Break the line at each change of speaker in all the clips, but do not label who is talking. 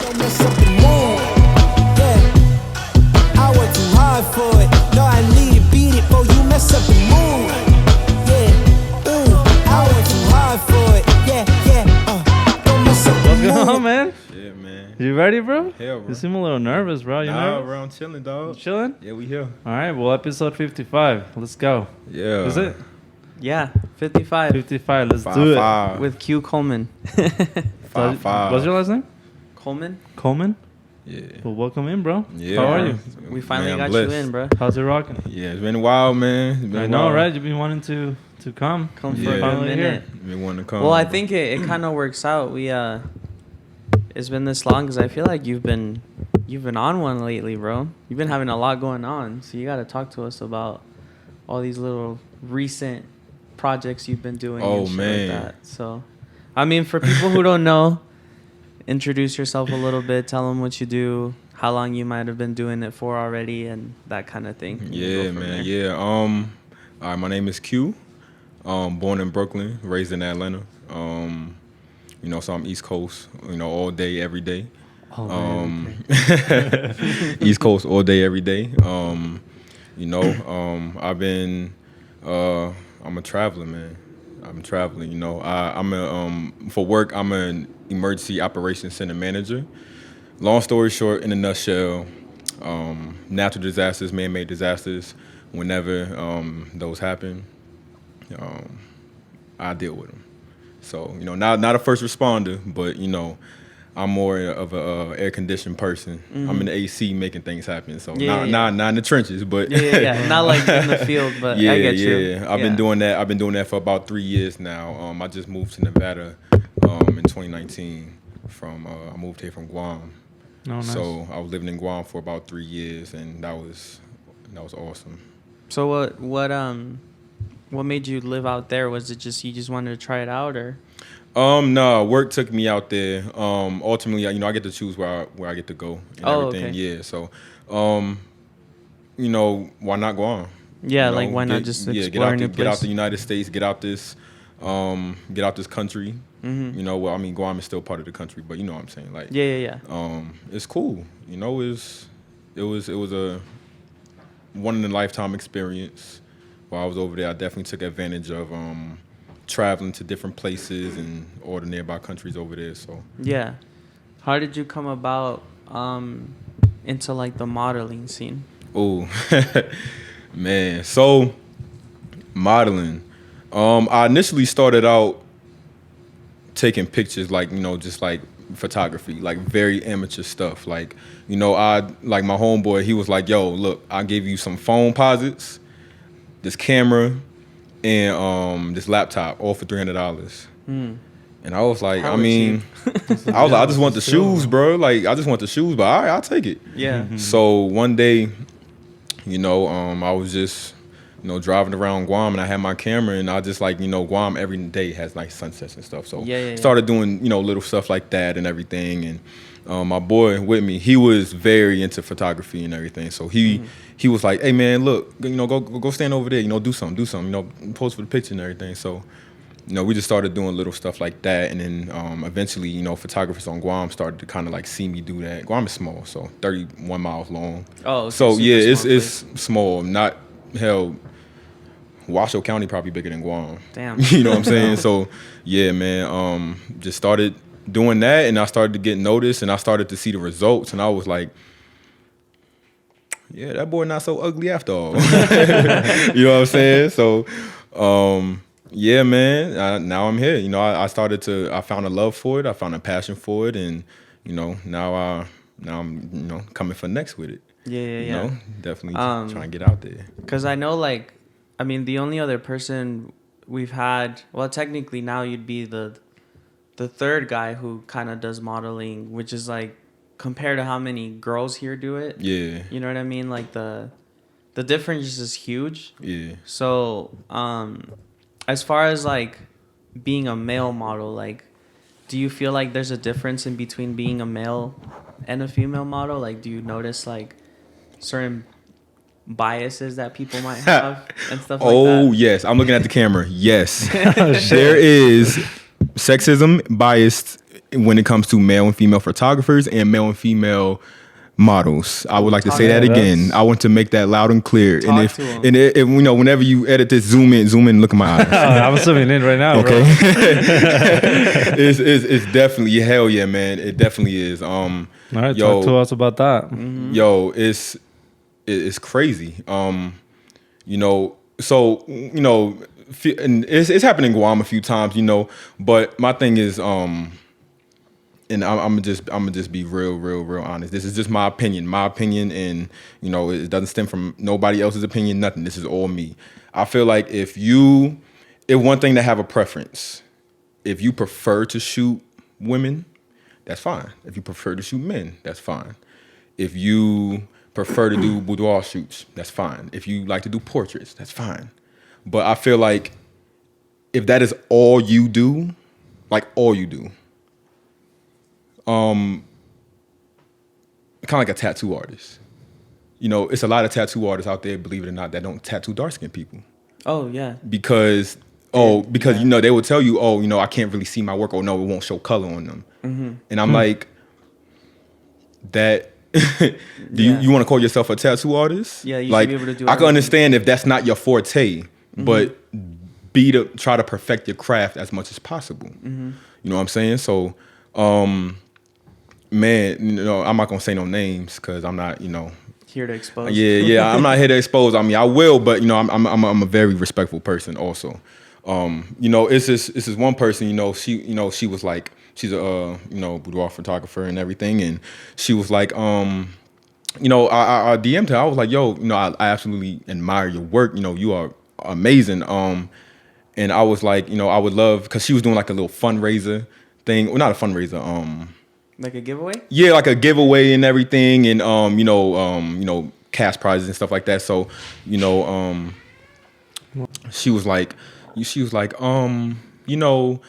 Don't mess up the mood. Yeah, I work too hard for it. No, I need to beat it before you mess up the mood. Yeah, I work too hard for it. Yeah. Don't mess up the
What's
mood.
going on, man?
Yeah, man.
You ready, bro?
Hell, bro.
You seem a little nervous, bro. You
Nah,
nervous?
bro, I'm chilling, dog.
You chilling?
Yeah, we here.
All right. Well, episode 55. Let's go.
Yeah.
Is it?
Yeah, 55
55. Let's do it.
5-5.
with Q Coleman.
5-5.
What's your last name?
Coleman?
Coleman?
Yeah.
Well, welcome in, bro.
Yeah.
How are you?
We finally
Man,
got
I'm
you
blessed.
in, bro.
How's it rocking?
Yeah, it's been a while, man. It's been
I
a
know,
while.
right? You've been wanting to come.
Come for
Yeah.
a good
Finally
minute.
here.
Been wanting to come.
Well, I think it kind of works out. It's been this long because I feel like you've been on one lately, bro. You've been having a lot going on, so you got to talk to us about all these little recent projects you've been doing.
Oh,
and shit
man.
Like that. So, I mean, for people who don't know, introduce yourself a little bit. Tell them what you do, how long you might have been doing it for already, and that kind of thing. And
Yeah,
go from
man.
there.
Yeah. All right, my name is Q. Born in Brooklyn, raised in Atlanta. So I'm East Coast, all day, every day. East Coast all day, every day. I've been I'm a traveler, man. I'm traveling, for work I'm an emergency operations center manager. Long story short, in a nutshell, natural disasters, man-made disasters, whenever those happen, I deal with them. So, not a first responder, but, I'm more of a air-conditioned person.
Mm-hmm.
I'm in the AC making things happen. So,
Yeah,
not in the trenches, but...
Yeah. Not like in the field, but I get you.
Yeah. I've been doing that for about 3 years now. I just moved to Nevada in 2019. I moved here from Guam.
Oh, nice.
So I was living in Guam for about 3 years, and that was awesome.
So what made you live out there? Was it just you just wanted to try it out, or?
No, work took me out there. Ultimately, I get to choose where I get to go and everything.
Okay.
Yeah. So, why not Guam?
Yeah, like why not just explore a new
get out
place?
the United States, get out this country.
Mm-hmm.
Guam is still part of the country, but you know what I'm saying. Like,
Yeah.
it's cool. It was a one in a lifetime experience. While I was over there, I definitely took advantage of traveling to different places and all the nearby countries over there. So
Yeah. How did you come about into like the modeling scene?
oh man, so modeling. I initially started out taking pictures, just like photography, like very amateur stuff. Like, my homeboy, he was like, yo, look, I'll give you some phone posits, this camera, and this laptop, all for $300. And I was like,
Hella
I just want the shoes, bro. Like, I just want the shoes, but all right, I'll take it.
Yeah.
So one day, I was just, driving around Guam, and I had my camera, and I just Guam every day has like sunsets and stuff. So
Yeah.
started doing, little stuff like that and everything. And my boy with me, he was very into photography and everything. So he was like, hey man, look, go stand over there, do something, post for the picture and everything. So, we just started doing little stuff like that. And then eventually, photographers on Guam started to kind of like see me do that. Guam is small, so 31 miles long.
Oh, okay,
so
super
yeah,
small
it's small. Not hell. Washoe County probably bigger than Guam.
Damn.
You know what I'm saying? So yeah, man. Just started doing that, and I started to get noticed, and I started to see the results, and I was like, yeah, that boy not so ugly after all. You know what I'm saying? So, yeah, man. Now I'm here. I found a love for it. I found a passion for it, and now I'm coming for next with it.
Yeah.
Definitely trying to get out there.
Because I know, the only other person we've had, well, technically now you'd be the third guy who kind of does modeling, which is like compared to how many girls here do it.
Yeah.
You know what I mean? Like the difference is huge.
Yeah.
So, as far as like being a male model, like, do you feel like there's a difference in between being a male and a female model? Like, do you notice like certain biases that people might have and stuff like that?
Oh, yes. I'm looking at the camera. Yes. There is sexism, biased when it comes to male and female photographers and male and female models. I would like to say that again. I want to make that loud and clear.
Talk
And
to 'em.
if you know, whenever you edit this, zoom in, look at my eyes.
I'm zooming in right now,
Okay.
bro.
It's definitely hell yeah, man. It definitely is.
All right, talk to us about that.
Yo, it's crazy. You know, so you know, and it's happened in Guam a few times, you know. But my thing is, and I'm gonna just be real honest. This is just my opinion, and you know, it doesn't stem from nobody else's opinion, nothing. This is all me. I feel like it's one thing to have a preference. If you prefer to shoot women, that's fine. If you prefer to shoot men, that's fine. If you prefer to do boudoir shoots, that's fine. If you like to do portraits, that's fine. But I feel like if that is all you do, like all you do, kind of like a tattoo artist. You know, it's a lot of tattoo artists out there, believe it or not, that don't tattoo dark-skinned people.
Oh yeah.
Because you know, they will tell you, oh, you know, I can't really see my work, or no, it won't show color on them. And I'm like, that you want to call yourself a tattoo artwhat
Yeah, you
like,
should be able to do
I can
everything.
understand if that's not your forte, but try to perfect your craft as much as possible. You know what I'm saying? So man, you know, I'm not gonna say no names because I'm not, you know.
Here to expose.
Yeah, I'm not here to expose. I mean, I will, but you know, I'm a very respectful person also. You know, it's this one person, you know, she was like, she's a you know, boudoir photographer and everything, and she was like, you know, I DM'd her. I was like, yo, you know, I absolutely admire your work. You know, you are amazing. And I was like, you know, I would love, because she was doing like a little fundraiser thing. Well, not a fundraiser.
Like a giveaway?
Yeah, like a giveaway and everything, and you know, cash prizes and stuff like that. So, you know, she was like, you know,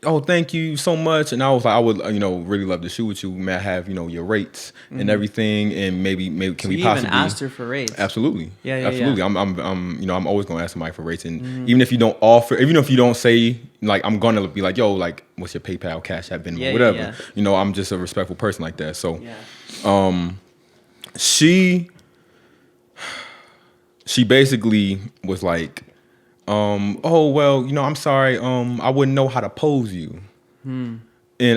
oh, thank you so much. And I was like, I would, you know, really love to shoot with you. May I have, you know, your rates and everything, and maybe can
So
we
you
possibly
even asked her for rates?
Absolutely.
Yeah,
absolutely.
yeah.
I'm you know, I'm always gonna ask somebody for rates, and even if you don't offer, even if you don't say, like, I'm gonna be like, yo, like, what's your PayPal, Cash App, Venmo,
Yeah,
whatever.
yeah.
You know, I'm just a respectful person like that. So,
Yeah.
she basically was like, oh well, you know, I'm sorry, I wouldn't know how to pose you. And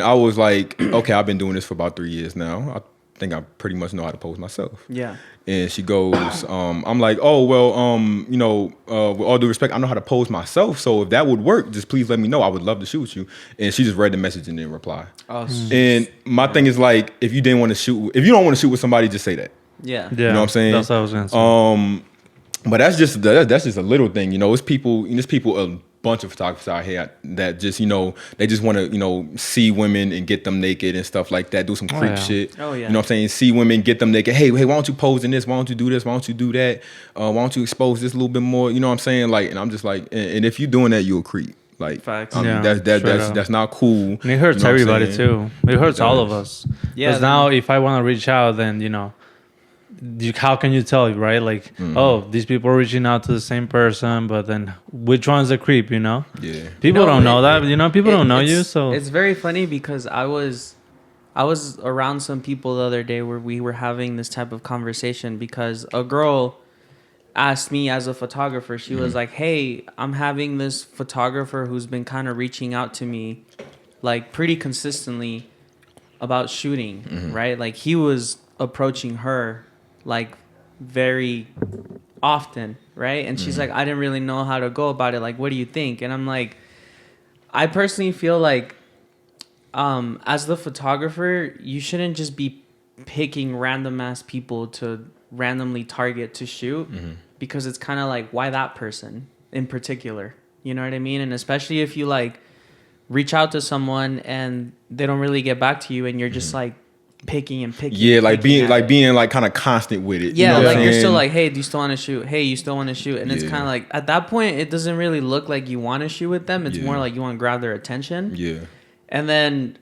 I was like, okay, I've been doing this for about 3 years now. I think I pretty much know how to pose myself.
Yeah.
And she goes, I'm like, oh, well, you know, with all due respect, I know how to pose myself. So if that would work, just please let me know. I would love to shoot with you. And she just read the message and didn't reply.
Oh,
And my thing is like, if you don't want to shoot with somebody, just say that.
yeah.
Yeah,
You know what I'm saying?
That's what I was gonna say.
But that's just a little thing, you know. It's people, a bunch of photographers out here that just, you know, they just want to, you know, see women and get them naked and stuff like that, do some creep
yeah.
shit.
Oh, yeah.
You know what I'm saying? See women, get them naked. Hey, why don't you pose in this? Why don't you do this? Why don't you do that? Why don't you expose this a little bit more? You know what I'm saying? Like, and I'm just like, and if you're doing that, you're a creep. Like,
Facts.
Yeah, straight up.
that's not cool.
And it hurts
You know what I'm
everybody
saying?
too. It hurts
It
all of
does.
us.
Yeah,
Because now, if I want to reach out, then you know, how can you tell, right? Like, oh, these people are reaching out to the same person, but then which one's a creep? You know?
Yeah.
People
No,
don't know
it-
that. You know, people don't know you.
It's-
So
it's very funny because I was around some people the other day where we were having this type of conversation because a girl asked me as a photographer, she was like, hey, I'm having this photographer who's been kind of reaching out to me like pretty consistently about shooting, right? Like he was approaching her like very often, right? And she's like, I didn't really know how to go about it. Like, what do you think? And I'm like, I personally feel like as the photographer, you shouldn't just be picking random ass people to randomly target to shoot because it's kind of like, why that person in particular? You know what I mean? And especially if you like reach out to someone and they don't really get back to you and you're just like picking and picking.
Yeah,
and
like
picking at it.
being like kind of constant with it.
Yeah,
you know what
like
I'm
you're
saying?
still like, hey, do you still want to shoot? Hey, you still want to shoot? And it's
Yeah.
kind of like at that point, it doesn't really look like you want to shoot with them. It's
Yeah.
more like you want to grab their attention.
Yeah.
And then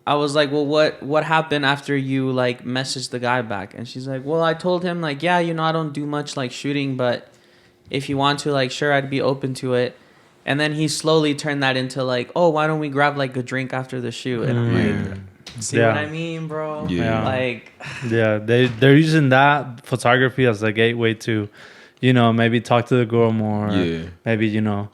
I was like, well, what happened after you like messaged the guy back? And she's like, well, I told him like, yeah, you know, I don't do much like shooting, but if you want to, like, sure, I'd be open to it. And then he slowly turned that into like, oh, why don't we grab like a drink after the shoot? And I'm like, see what I mean, bro?
Yeah.
Like,
Yeah, they're using that photography as a gateway to, you know, maybe talk to the girl more.
Yeah.
Maybe, you know,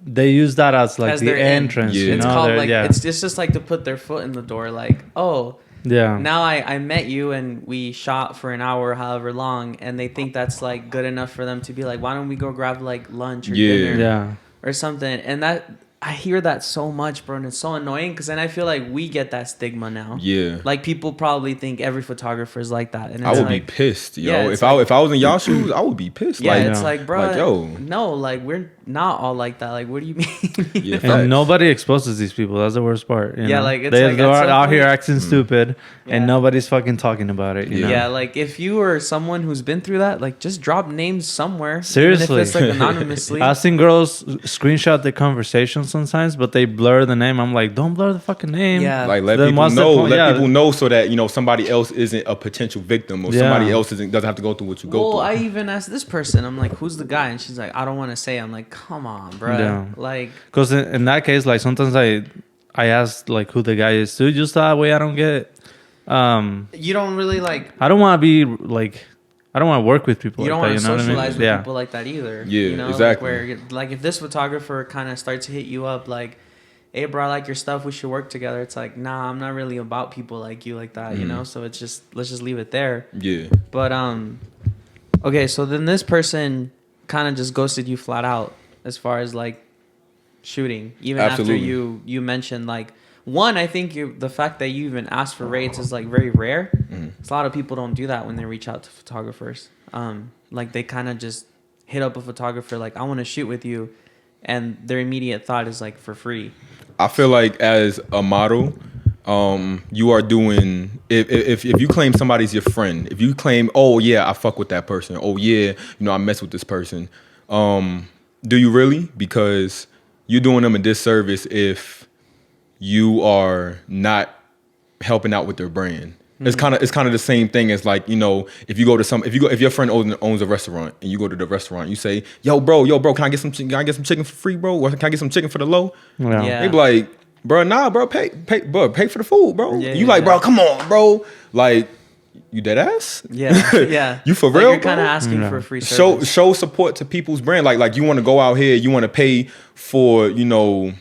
they use that as like
as
the
their
entrance.
Yeah.
You
it's
know,
called
They're-
like,
yeah,
it's just like to put their foot in the door. Like, oh,
yeah.
now I met you and we shot for an hour, however long, and they think that's like good enough for them to be like, why don't we go grab like lunch or dinner
Yeah.
or something? And that I hear that so much, bro, and it's so annoying because then I feel like we get that stigma now.
Yeah.
Like people probably think every photographer is like that, and it's
I would
like,
be pissed, yo.
Yeah,
if
it's
I was in y'all shoes, I would be pissed.
yeah,
like,
it's
Yeah.
like, bro,
like, yo.
no, like we're not all like that. Like, what do you mean?
Yeah,
And
facts.
nobody exposes these people. That's the worst part. You
Yeah,
know?
like, it's
they're
like, at some
out here
point-
acting stupid,
Yeah.
and nobody's fucking talking about it. You know?
Yeah, like if you are someone who's been through that, like just drop names somewhere.
Seriously.
even if it's like anonymously.
I've seen girls screenshot the conversation sometimes, but they blur the name. I'm like, don't blur the fucking name.
Yeah.
Like let
Then
people
what's the
know,
point?
let
Yeah.
people know so that you know somebody else isn't a potential victim or
Yeah.
somebody else doesn't have to go through what you go
Well, I
through.
even asked this person. I'm like, "Who's the guy?" And she's like, "I don't want to say." I'm like, "Come on, bro.
Yeah.
Like,
Because in that case, like sometimes I ask like who the guy is too, just that way I don't get.
you don't really like.
I don't want to be like. I don't want to work with people
You don't
like
want
that.
to
You know what I mean?
socialize with
Yeah.
people like that either.
Yeah,
you know?
exactly.
Like where, like, if this photographer kind of starts to hit you up, like, "Hey, bro, I like your stuff. We should work together." It's like, nah, I'm not really about people like you like that. You know? So it's just let's just leave it there.
Yeah.
But okay, so then this person kind of just ghosted you flat out as far as like shooting, even
Absolutely.
after you mentioned like one. I think the fact that you even asked for rates is like very rare. 'Cause a lot of people don't do that when they reach out to photographers. Like they kind of just hit up a photographer like, "I want to shoot with you," and their immediate thought is like for free.
I feel like as a model, you are doing if you claim somebody's your friend, if you claim, oh yeah, I fuck with that person, oh yeah, you know I mess with this person, do you really? Because you're doing them a disservice if you are not helping out with their brand. It's kind of the same thing as like, you know, if your friend owns a restaurant and you go to the restaurant, you say, yo bro, can I get some chicken for free, bro? Or can I get some chicken for the low?
Yeah.
Yeah.
They be like, bro, nah, bro, pay for the food, bro.
Yeah,
you like,
yeah.
bro, come on, bro. Like, you dead ass?
Yeah, yeah.
You for
Like,
real,
you're kind of
bro?
asking for a free service.
Show support to people's brand. Like you want to go out here, you want to pay for, you know,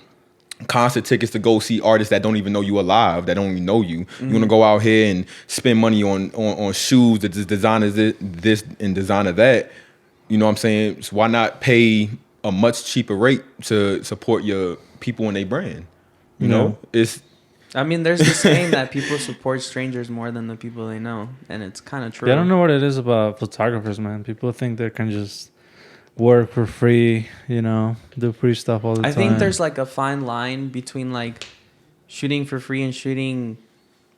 concert tickets to go see artists that don't even know you alive, that don't even know you. You want to go out here and spend money on shoes that this designer this and designer that. You know what I'm saying? So why not pay a much cheaper rate to support your people and their brand? You know, it's
I mean, there's this saying that people support strangers more than the people they know, and it's kind of true.
Yeah, I don't know what it is about photographers, man. People think they can just work for free, you know, do free stuff all the time.
I think there's like a fine line between like shooting for free and shooting,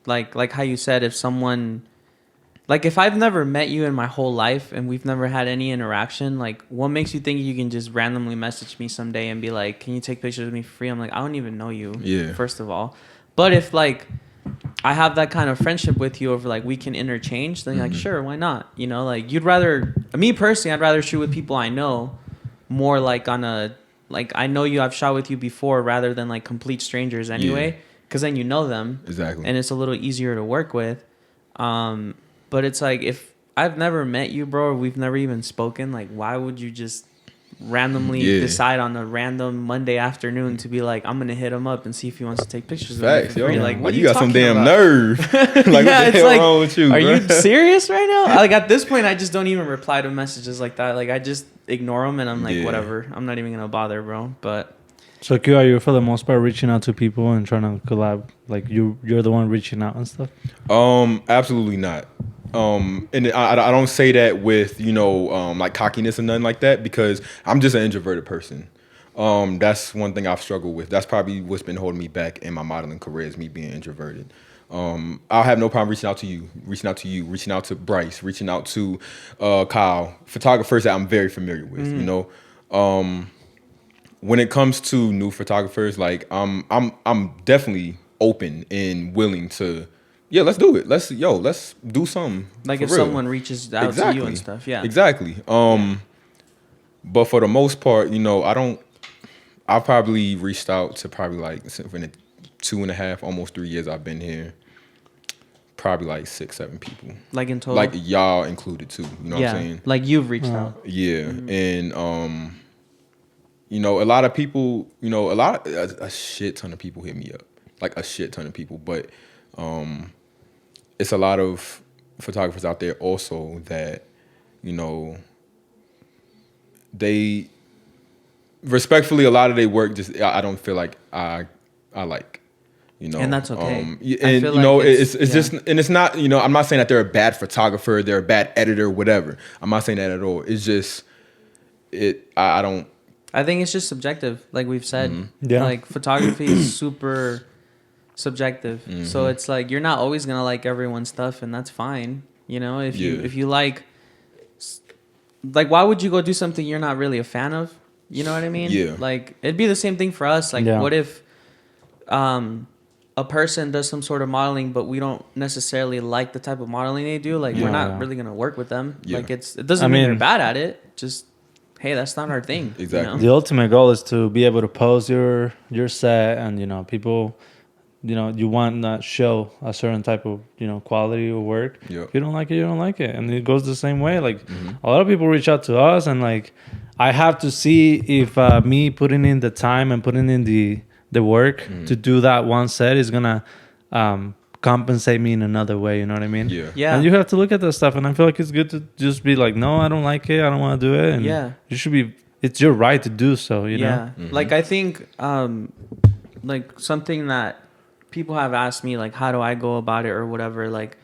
like how you said, if someone, like if I've never met you in my whole life and we've never had any interaction, like what makes you think you can just randomly message me someday and be like, "Can you take pictures with me for free?" I'm like, I don't even know you.
Yeah.
First of all, but if like I have that kind of friendship with you over like we can interchange, then like sure, why not? You know, like you'd rather me personally, I'd rather shoot with people I know more like on a like I know you, I've shot with you before rather than like complete strangers anyway, because then you know them
exactly.
and it's a little easier to work with. But it's like if I've never met you, bro, or we've never even spoken, like why would you just randomly decide on a random Monday afternoon to be like, I'm gonna hit him up and see if he wants to take pictures of me
Facts,
for
yo.
free? Like, what are
you got some
talking
damn
about?
nerve. Like, what
Yeah,
the
it's
hell
like,
wrong with you,
are
bro?
you serious right now? Like at this point, I just don't even reply to messages like that. Like I just ignore them and I'm like,
Yeah.
whatever. I'm not even gonna bother, bro. But
So Q, are you for the most part reaching out to people and trying to collab? Like you're the one reaching out and stuff?
Absolutely not. And I don't say that with, you know, like cockiness and nothing like that, because I'm just an introverted person. That's one thing I've struggled with. That's probably what's been holding me back in my modeling career, is me being introverted. I'll have no problem reaching out to you, reaching out to Bryce, reaching out to Kyle, photographers that I'm very familiar with, you know. When it comes to new photographers, like I'm definitely open and willing to, yeah, let's do it. Let's do something.
like
for
if
real.
someone reaches out to you and stuff, yeah.
Exactly. But for the most part, you know, I don't I've probably reached out to probably like in the 2.5, almost 3 years I've been here. Probably like 6, 7 people.
Like in total?
Like y'all included too. You know what I'm saying?
Like you've reached out.
Yeah. And you know, a lot of people, you know, a shit ton of people hit me up. Like a shit ton of people. But it's a lot of photographers out there also that, you know, they respectfully, a lot of their work just I don't feel like I like. You know,
and that's okay.
And
feel
you know,
like
it's just, and it's not, you know, I'm not saying that they're a bad photographer, they're a bad editor, whatever. I'm not saying that at all. It's just, I don't.
I think it's just subjective, like we've said.
Yeah.
Like photography is super subjective, so it's like you're not always gonna like everyone's stuff, and that's fine. You know, if you like, why would you go do something you're not really a fan of? You know what I mean?
Yeah.
Like it'd be the same thing for us. Like, what if, a person does some sort of modeling, but we don't necessarily like the type of modeling they do. Like we're not really gonna work with them.
Yeah.
Like it doesn't mean they're bad at it. Just hey, that's not our thing.
Exactly.
You know?
The ultimate goal is to be able to pose your set, and you know, people, you know, you want to show a certain type of, you know, quality of work.
Yep.
If you don't like it, you don't like it, and it goes the same way. Like a lot of people reach out to us, and like I have to see if me putting in the time and putting in the work to do that one set is gonna compensate me in another way. You know what I mean?
Yeah.
And you have to look at that stuff, and I feel like it's good to just be like, no, I don't like it, I don't want to do it, and you should be. It's your right to do so. You know?
Like I think, like something that people have asked me, like, how do I go about it or whatever, like.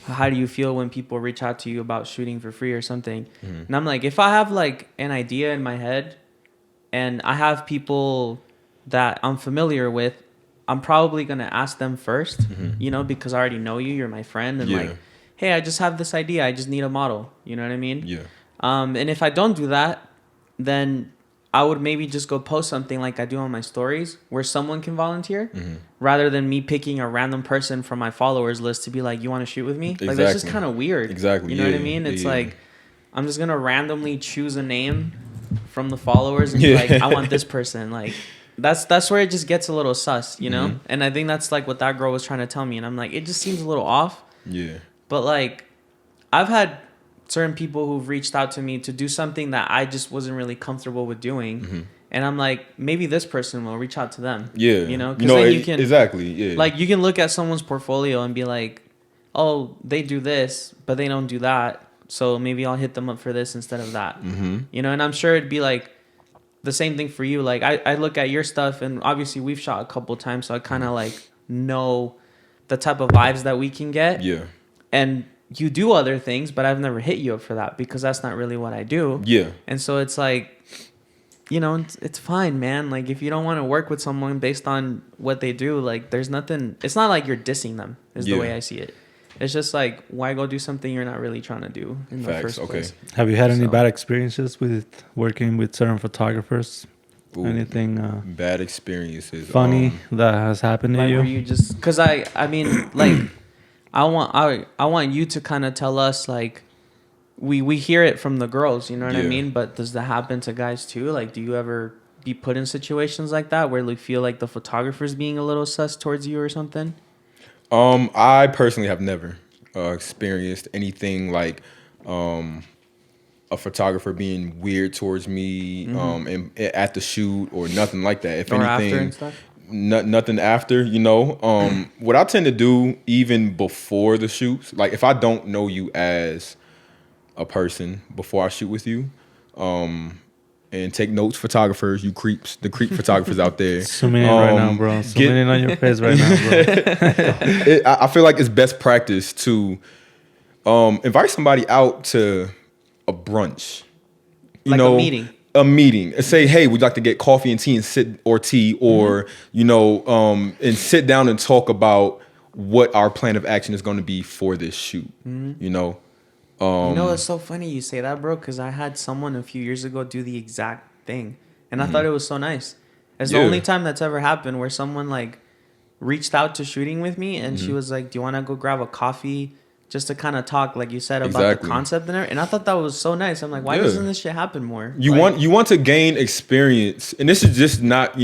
How do you feel when people reach out to you about shooting for free or something? And I'm like, if I have like an idea in my head and I have people that I'm familiar with, I'm probably going to ask them first, you know, because I already know you, you're my friend. And like, hey, I just have this idea. I just need a model. You know what I mean?
Yeah.
And if I don't do that, then I would maybe just go post something like I do on my stories where someone can volunteer rather than me picking a random person from my followers list to be like, you want to shoot with me? Like, that's just kind of weird.
Exactly.
You know what I mean? It's like, I'm just going to randomly choose a name from the followers and be like, I want this person. Like, that's where it just gets a little sus, you know? And I think that's like what that girl was trying to tell me. And I'm like, it just seems a little off.
Yeah.
But like, I've had certain people who've reached out to me to do something that I just wasn't really comfortable with doing. And I'm like, maybe this person will reach out to them.
Yeah.
You know, because then you can.
Exactly. Yeah.
Like, you can look at someone's portfolio and be like, oh, they do this, but they don't do that. So maybe I'll hit them up for this instead of that. You know, and I'm sure it'd be like the same thing for you. Like, I look at your stuff, and obviously we've shot a couple times, so I kind of like know the type of vibes that we can get.
Yeah.
And you do other things, but I've never hit you up for that because that's not really what I do.
Yeah.
And so it's like, you know, it's fine, man. Like, if you don't want to work with someone based on what they do, like, there's nothing. It's not like you're dissing them is the way I see it. It's just like, why go do something you're not really trying to do in the first place?
Have you had any bad experiences with working with certain photographers?
Ooh,
Anything
bad experiences
funny that has happened to
like,
you?
were you just because I mean, like, I want you to kind of tell us, like, we hear it from the girls, you know what I mean? But does that happen to guys too? Like, do you ever be put in situations like that where you feel like the photographer's being a little sus towards you or something?
I personally have never experienced anything like a photographer being weird towards me and at the shoot or nothing like that. If
or
anything,
after and stuff?
Nothing after, you know. What I tend to do even before the shoots, like if I don't know you as a person before I shoot with you, and take notes, photographers, you creeps, the creep photographers out there.
Zooming in right now, bro. Zooming in on your face right now, bro.
I feel like it's best practice to invite somebody out to a brunch. You
Like
know,
a meeting.
A meeting. Say, hey, we'd like to get coffee and tea and sit, or tea, or you know, and sit down and talk about what our plan of action is going to be for this shoot. You know.
You know, it's so funny you say that, bro, because I had someone a few years ago do the exact thing, and I thought it was so nice. It's the only time that's ever happened where someone like reached out to shooting with me, and she was like, "Do you want to go grab a coffee just to kind of talk, like you said, about
Exactly.
the concept and everything. And I thought that was so nice. I'm like, why
Yeah.
doesn't this shit happen more?
You
Like,
want to gain experience, and this is just not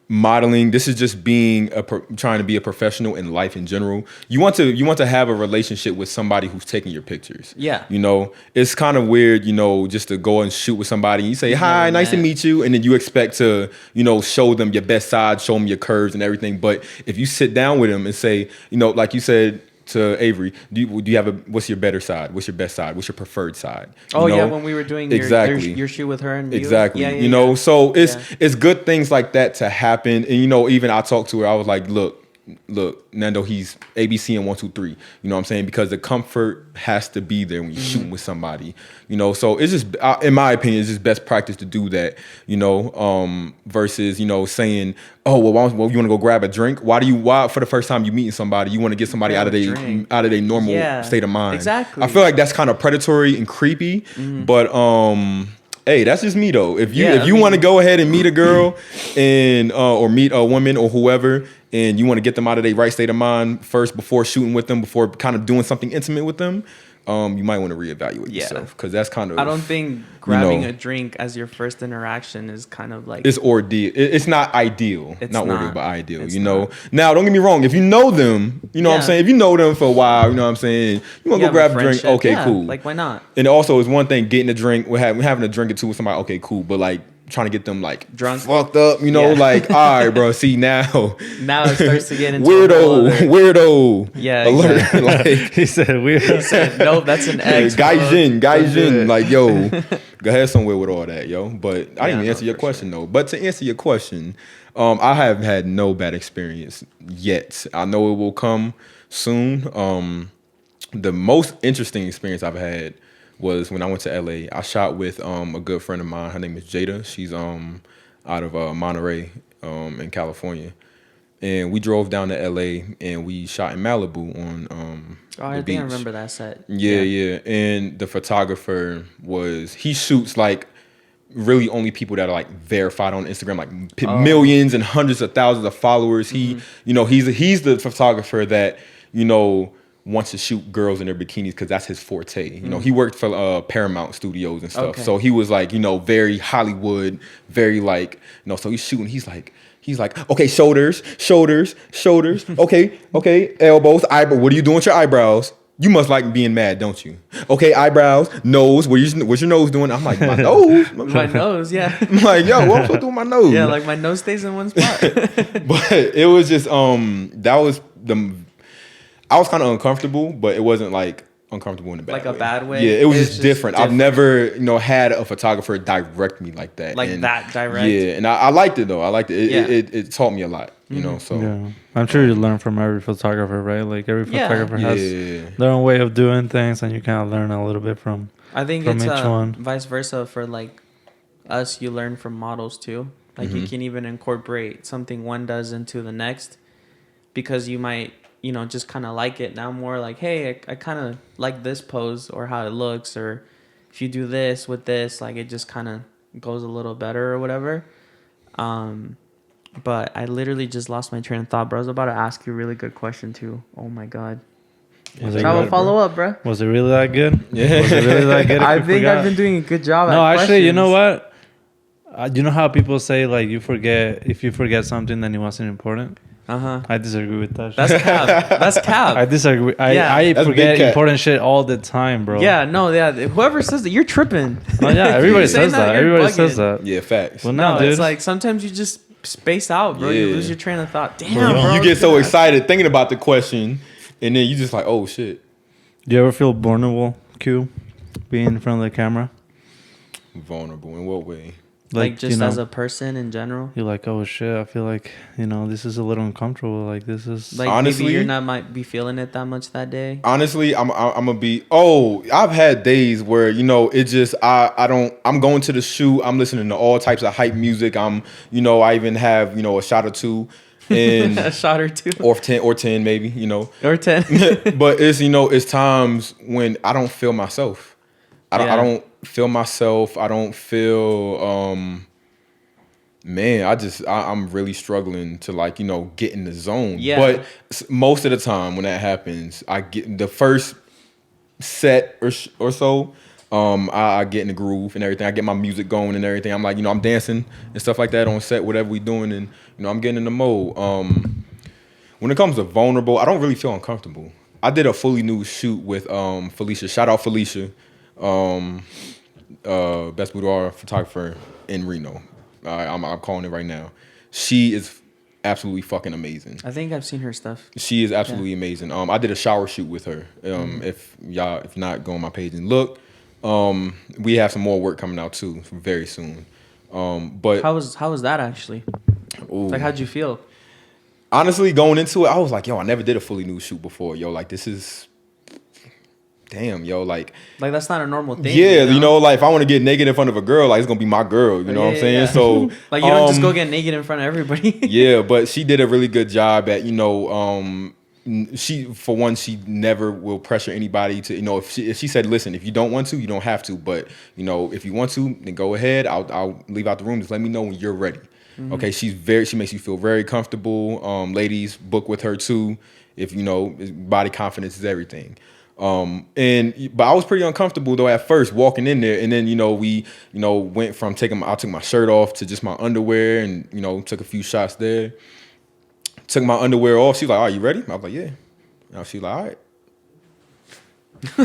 modeling. This is just being trying to be a professional in life in general. You want to have a relationship with somebody who's taking your pictures.
Yeah.
It's kind of weird, just to go and shoot with somebody. And you say hi, nice to meet you, and then you expect to show them your best side, show them your curves and everything. But if you sit down with them and say, like you said to Avery, do you have what's your better side? What's your best side? What's your preferred side?
yeah, when we were doing
exactly
your shoot with her and you.
exactly,
Yeah.
so it's good things like that to happen. And even I talked to her, I was like, look, Nando, he's ABC and 1, 2, 3. You know what I'm saying? Because the comfort has to be there when you're shooting with somebody. So it's just, in my opinion, it's just best practice to do that. Versus saying, oh well, you want to go grab a drink? Why for the first time you meeting somebody, you want to get somebody out of their normal state of mind?
Exactly.
I feel like that's kind of predatory and creepy, but hey, that's just me though. If you want to go ahead and meet a girl and or meet a woman or whoever, and you want to get them out of their right state of mind first before shooting with them, before kind of doing something intimate with them, you might want to reevaluate yourself, because that's kind of.
I don't think grabbing a drink as your first interaction is kind of like
it's ordeal. It's not ideal.
It's
not
not.
ordeal, but ideal.
It's
Now, don't get me wrong. If you know them, what I'm saying. If you know them for a while, you know what I'm saying. You want to go grab a drink? Okay, cool.
Like, why not?
And also, it's one thing getting a drink, having a drink or two with somebody. Okay, cool. But like trying to get them like
drunk,
fucked up, like, all right, bro. See now
it starts to get into
weirdo.
Yeah,
alert.
Exactly.
Like
He said weird.
He said, no, that's an X.
Gaijin, like, yo, go ahead somewhere with all that, yo. But I didn't even answer your question though. But to answer your question, I have had no bad experience yet. I know it will come soon. The most interesting experience I've had was when I went to LA. I shot with a good friend of mine. Her name is Jada. She's out of Monterey in California. And we drove down to LA and we shot in Malibu on
I
the
think I
beach.
remember that set.
Yeah. And the photographer he shoots like really only people that are like verified on Instagram, like millions and hundreds of thousands of followers. He, he's the photographer that, wants to shoot girls in their bikinis because that's his forte. He worked for Paramount Studios and stuff.
Okay.
So he was like, very Hollywood, very like, so he's shooting. He's like, okay, shoulders. Okay, elbows, eyebrow. What are you doing with your eyebrows? You must like being mad, don't you? Okay, eyebrows, nose. What's your nose doing? I'm like, my nose.
My nose, yeah.
I'm like, yo, what am I supposed to do with my nose?
Yeah, like my nose stays in one spot.
But it was just I was kind of uncomfortable, but it wasn't like uncomfortable in a bad way.
Like a bad way?
Yeah, it was just different. I've never, had a photographer direct me like that.
Like that direct?
Yeah, and I liked it though. I liked it.
Yeah.
It taught me a lot, so.
Yeah, I'm sure you learn from every photographer, right? Like every photographer has
Yeah.
their own way of doing things, and you kind of learn a little bit from.
I think
from
it's
each one.
vice versa for like us. You learn from models too. Like you can even incorporate something one does into the next, because you might just kind of like it now more. Like, hey, I kind of like this pose or how it looks, or if you do this with this, like it just kind of goes a little better or whatever. But I literally just lost my train of thought, bro. I was about to ask you a really good question too. Oh my god.
Was it
Try to
good,
follow up, bro.
Was it really that good?
Yeah.
Was it really that good?
I think I've been doing a good job.
No,
at
actually, you know
questions.
what? You know how people say like if you forget something, then it wasn't important. I disagree with that.
That's cap. That's cap.
I disagree.
Yeah.
I
That's
forget
big cap.
important shit all the time, bro.
Yeah, no, yeah. Whoever says that, you're tripping.
Oh, yeah, everybody
Saying
says that.
you're
Everybody
bugging.
says that.
Yeah, facts.
Well,
No,
no, dude.
it's like sometimes you just space out, bro. You
Yeah.
lose your train of thought. Damn,
You
bro.
get so
God.
excited thinking about the question, and then you just like, oh shit.
Do you ever feel vulnerable, Q, being in front of the camera?
Vulnerable in what way?
Like just as a person in general.
You're like, oh shit, I feel like, this is a little uncomfortable. Like this is
Like
Honestly-
maybe might be feeling it that much that day.
Honestly, I'm gonna be. I've had days where it just I'm going to the shoot. I'm listening to all types of hype music. I even have a shot or two, and
A shot or two.
or 10 maybe.
Or 10.
But it's times when I don't feel myself. I don't feel myself. I don't feel. Man, I'm really struggling to get in the zone.
Yeah.
But most of the time when that happens, I get the first set or so, I get in the groove and everything. I get my music going and everything. I'm like, I'm dancing and stuff like that on set, whatever we doing, and I'm getting in the mode. When it comes to vulnerable, I don't really feel uncomfortable. I did a fully nude shoot with Felicia. Shout out Felicia, best boudoir photographer in Reno. I'm calling it right now. She is absolutely fucking amazing.
I think I've seen her stuff.
She is absolutely amazing. I did a shower shoot with her. If not, go on my page and look. We have some more work coming out too very soon. But
how was that actually? Like, how'd you feel?
Honestly, going into it, I was like, yo, I never did a fully nude shoot before. Yo, like, this is, damn, yo, like
that's not a normal thing.
Yeah, like if I want to get naked in front of a girl, like it's gonna be my girl. You know what I'm saying? Yeah. So
like you don't just go get naked in front of everybody.
Yeah, but she did a really good job at she, for one, she never will pressure anybody to, if she said, listen, if you don't want to, you don't have to, but if you want to, then go ahead. I'll leave out the room. Just let me know when you're ready. Mm-hmm. Okay, she makes you feel very comfortable. Ladies, book with her too. If body confidence is everything. But I was pretty uncomfortable though at first walking in there, and then we went from I took my shirt off to just my underwear, and took a few shots there. Took my underwear off. She was like, "Are you ready?" I was like, "Yeah." Now she's like, "All right."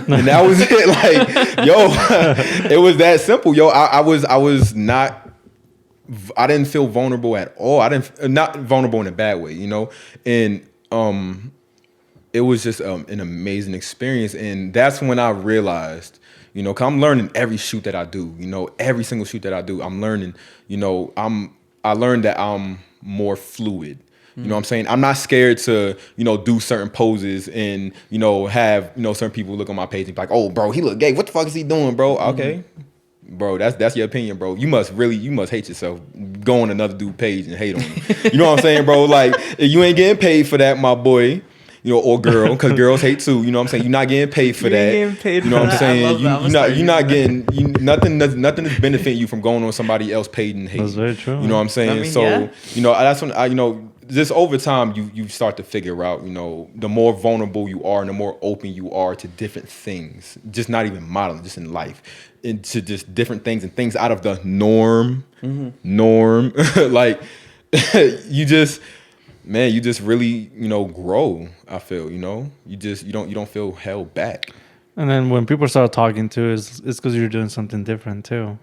And that was it. Like, yo, it was that simple. Yo, I was not. I didn't feel vulnerable at all. Not vulnerable in a bad way, and it was just an amazing experience. And that's when I realized, cause I'm learning every shoot that I do, every single shoot that I do, I'm learning, I learned that I'm more fluid. You know what I'm saying? I'm not scared to, do certain poses and, have, certain people look on my page and be like, oh, bro, he look gay. What the fuck is he doing, bro? Okay. Bro, that's your opinion, bro. You must hate yourself. Go on another dude's page and hate on him. You know what I'm saying, bro? Like, if you ain't getting paid for that, my boy, or girl, because girls hate too. You know what I'm saying? You're not getting paid for that.
Getting paid
you know
for
what I'm saying? You're not
getting
getting nothing is benefiting you from going on somebody else's page and hating.
That's very true.
You know what I'm saying? That's when I just over time you start to figure out, the more vulnerable you are and the more open you are to different things, just not even modeling, just in life, into just different things and things out of the norm. Like you just really, grow. I feel, you don't feel held back.
And then when people start talking to, it's because you're doing something different too.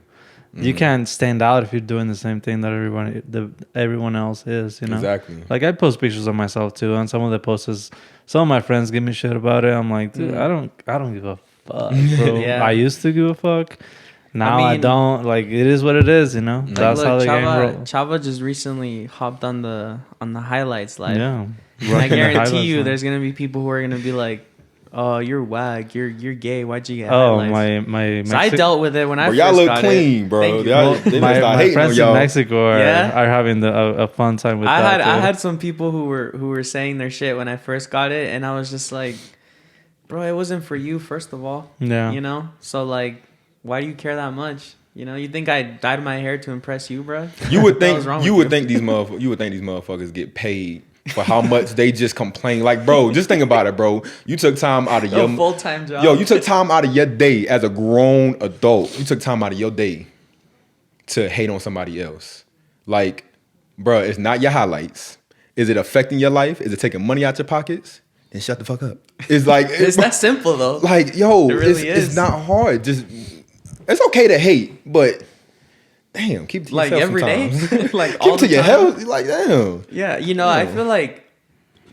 You can't stand out if you're doing the same thing that everyone else is,
Exactly.
Like I post pictures of myself too, and some of the posts, some of my friends give me shit about it. I'm like, dude, I don't give a fuck, bro.
Yeah.
I used to give a fuck. Now I don't. Like, it is what it is,
Like,
That's how the game rolls.
Chava just recently hopped on the highlights live.
Yeah.
And I guarantee you, there's gonna be people who are gonna be like, "Oh, you're whack. You're gay. Why'd you get highlights?"
my
So I dealt with it when I
bro,
first
y'all look
got
clean,
it.
bro.
My friends in Mexico are
Yeah?
having a fun time with that.
I had some people who were saying their shit when I first got it, and I was just like, "Bro, it wasn't for you, first of all."
Yeah.
So like, why do you care that much? You think I dyed my hair to impress you, bro?
You would think these motherfuckers get paid for how much they just complain. Like, bro, just think about it, bro. You took time out of your
full-time job.
Yo, you took time out of your day as a grown adult. You took time out of your day to hate on somebody else. Like, bro, it's not your highlights. Is it affecting your life? Is it taking money out your pockets? Then shut the fuck up. It's like
it's that simple though.
Like, yo,
it really is.
It's not hard. It's okay to hate, but damn, keep it to
like
yourself
every day,
sometimes.
like
keep
all
it to
the
your
time.
health. Like, damn.
Yeah, I feel like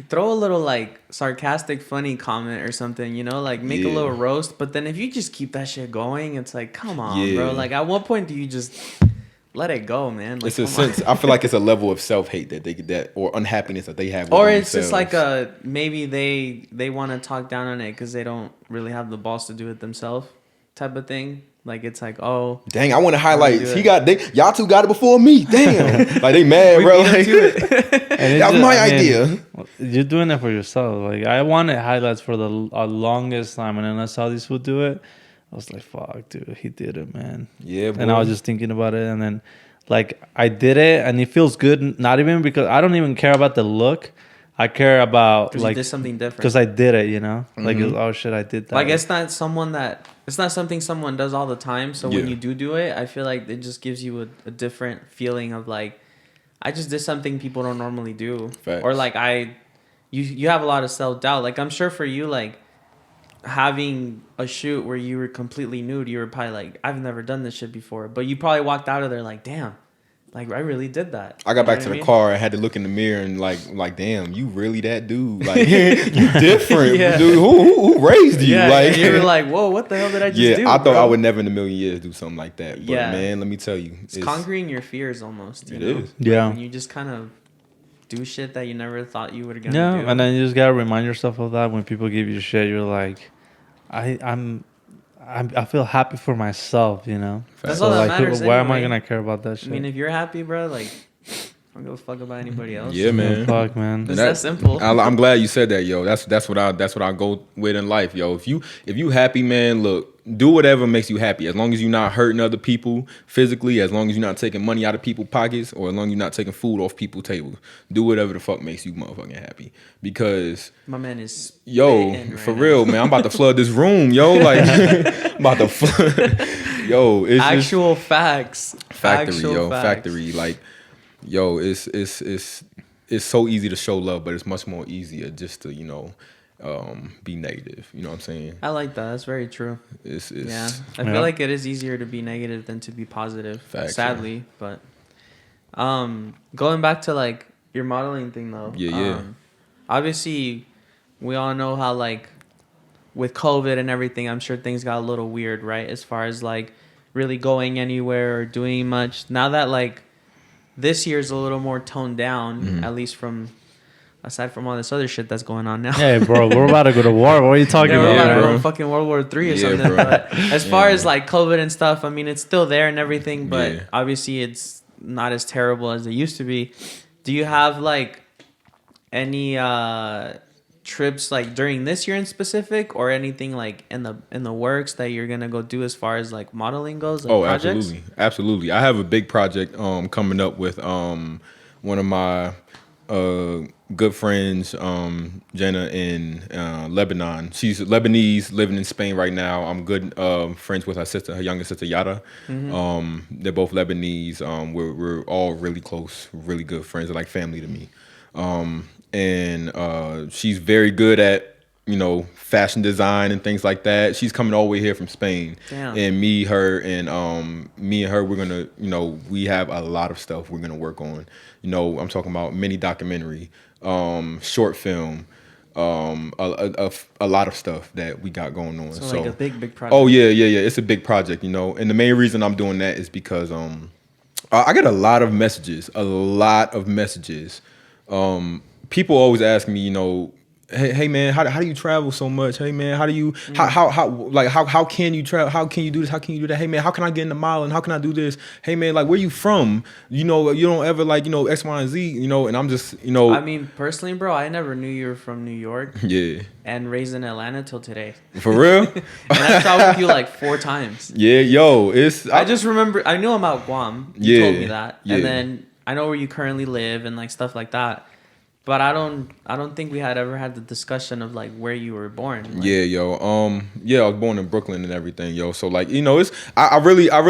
throw a little like sarcastic, funny comment or something. Like make a little roast. But then if you just keep that shit going, it's like, come on, bro. Like at what point do you just let it go, man? Like,
It's a sense. I feel like it's a level of self hate that they get or unhappiness that they have.
Or it's
themselves.
just like maybe they want to talk down on it because they don't really have the balls to do it themselves, type of thing. Like it's like, oh,
dang, I want to highlight. Y'all two got it before me. Damn, like they mad, bro. Like, that was my idea.
You're doing it for yourself. Like I wanted highlights for the longest time, and then I saw these fool do it. I was like, fuck, dude, he did it, man.
Yeah, boy.
And I was just thinking about it, and then like I did it, and it feels good. Not even because I don't even care about the look. I care about
Because
like
you did something different.
because I did it, you know. Like
Mm-hmm.
oh shit, I did that.
Like it's not something someone does all the time. So when
Yeah.
you do it, I feel like it just gives you a different feeling of like, I just did something people don't normally do.
Facts.
Or like you have a lot of self-doubt. Like I'm sure for you, like having a shoot where you were completely nude, you were probably like, I've never done this shit before. But you probably walked out of there like, damn, like I really did that.
I got back
You
to
know
the
what
car and had to look in the mirror and like, damn, you really that dude? Like, you different,
Yeah.
dude. Who raised you?
Yeah,
like,
you were like, whoa, what the hell did I just
yeah,
do?
I thought
bro?
I would never in a million years do something like that. But
Yeah.
man, let me tell you,
It's conquering your fears almost. You
It
know?
is.
Yeah.
When you just kind of do shit that you never thought you were gonna
yeah,
do.
and then you just gotta remind yourself of that when people give you shit. You're like, I feel happy for myself, you know.
That's
So
all that
like,
matters.
why am I
anyway.
gonna care about that
I
shit?
mean, if you're happy, bro, like, I don't give a fuck about anybody else.
Yeah, man.
Fuck, man.
It's that simple.
I'm glad you said that, yo. That's what I go with in life, yo. If you happy, man, look, do whatever makes you happy. As long as you're not hurting other people physically, as long as you're not taking money out of people's pockets, or as long as you're not taking food off people's tables, do whatever the fuck makes you motherfucking happy. Because
My man is
yo,
spitting right
for
now.
real, man, I'm about to flood this room, yo. Like, I'm about to flood. Yo, it's just
Actual facts.
factory,
Actual
yo,
facts.
factory. Like, yo, it's so easy to show love, but it's much more easier just to be negative. You know what I'm saying?
I like that. That's very true.
It's
Yeah, I
Yeah.
feel like it is easier to be negative than to be positive.
Facts,
sadly, but going back to like your modeling thing though.
Yeah.
Obviously, we all know how like with COVID and everything, I'm sure things got a little weird, right? As far as like really going anywhere or doing much. Now that like this year's a little more toned down, at least from aside from all this other shit that's going on now.
Hey, bro, we're about to go to war. What are you talking
Yeah, we're
about?
about to
bro.
go fucking World War III or
Yeah,
something.
bro.
But as far as like COVID and stuff, I mean, it's still there and everything, but
Yeah.
obviously it's not as terrible as it used to be. Do you have like any trips like during this year in specific, or anything like in the works that you're gonna go do as far as like modeling goes? Like projects?
Absolutely. I have a big project coming up with one of my good friends, Jenna in Lebanon. She's Lebanese, living in Spain right now. I'm good friends with her younger sister Yada. They're both Lebanese. We're all really close, really good friends. They're like family to me. And she's very good at fashion design and things like that. She's coming all the way here from Spain.
Damn.
And me, her, we're gonna, we have a lot of stuff we're gonna work on. I'm talking about mini documentary, short film, a lot of stuff that we got going on.
So like a big project.
Oh yeah. It's a big project, And the main reason I'm doing that is because I get a lot of messages. People always ask me, hey man, how do you travel so much? Hey man, how do you how can you travel? How can you do this? How can you do that? Hey man, how can I get into modeling? How can I do this? Hey man, like where you from? You don't ever X, Y, and Z. And I'm just
I mean, personally, bro, I never knew you were from New York
yeah,
and raised in Atlanta till today.
for real.
And I traveled with you like 4 times.
Yeah, yo,
I just remember I knew about Guam. You
Yeah,
told me that.
yeah.
And then I know where you currently live and like stuff like that. But I don't think we had ever had the discussion of like where you were born. Like,
yeah, yo. I was born in Brooklyn and everything, yo. So like, it's I really, and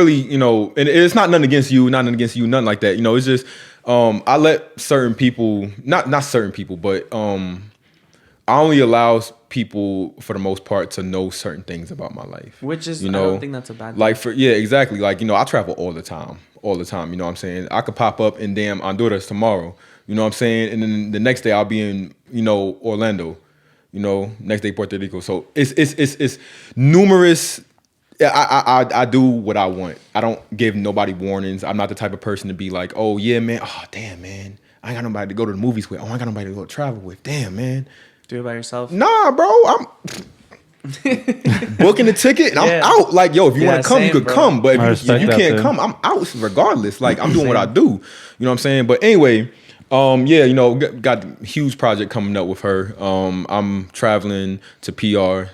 it's not nothing against you, nothing like that. It's just I let certain people, not certain people, but I only allow people for the most part to know certain things about my life.
Which is I don't think that's a bad thing.
Like exactly. Like, I travel all the time. You know what I'm saying? I could pop up in damn Honduras tomorrow. You know what I'm saying? And then the next day I'll be in, Orlando. Next day Puerto Rico. So it's numerous. I do what I want. I don't give nobody warnings. I'm not the type of person to be like, oh yeah, man. Oh damn, man. I ain't got nobody to go to the movies with. Oh, I ain't got nobody to go travel with. Damn, man.
Do it by yourself.
Nah, bro. I'm booking the ticket and I'm out. Like, yo, if you want to come,
same,
you could
bro.
come. But
I
if you
respect that,
can't
too.
come, I'm out regardless. Like, I'm doing what I do. You know what I'm saying? But anyway, got a huge project coming up with her. I'm traveling to PR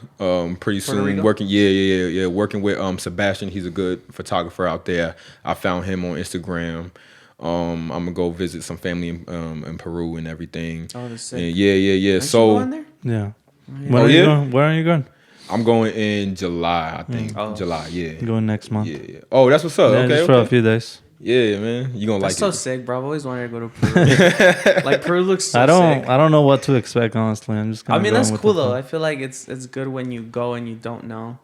pretty soon.
Rico?
Working with Sebastian. He's a good photographer out there. I found him on Instagram. I'm gonna go visit some family in Peru and everything.
Oh, that's sick.
And yeah.
Aren't you
So
going there?
Yeah.
yeah.
When
Oh,
are you
yeah?
going? Where are you going?
I'm going in July, I think.
Oh.
July, yeah.
Going next month.
Yeah. Oh, that's what's up.
Yeah,
Okay,
just for
okay.
a few days.
Yeah, man. You gonna
That's
like
so
it.
sick, bro. I've always wanted to go to Peru. Like Peru looks so
I
sick.
don't know what to expect, honestly. I'm just.
I mean, that's
with
cool
the
though.
flow.
I feel like it's good when you go and you don't know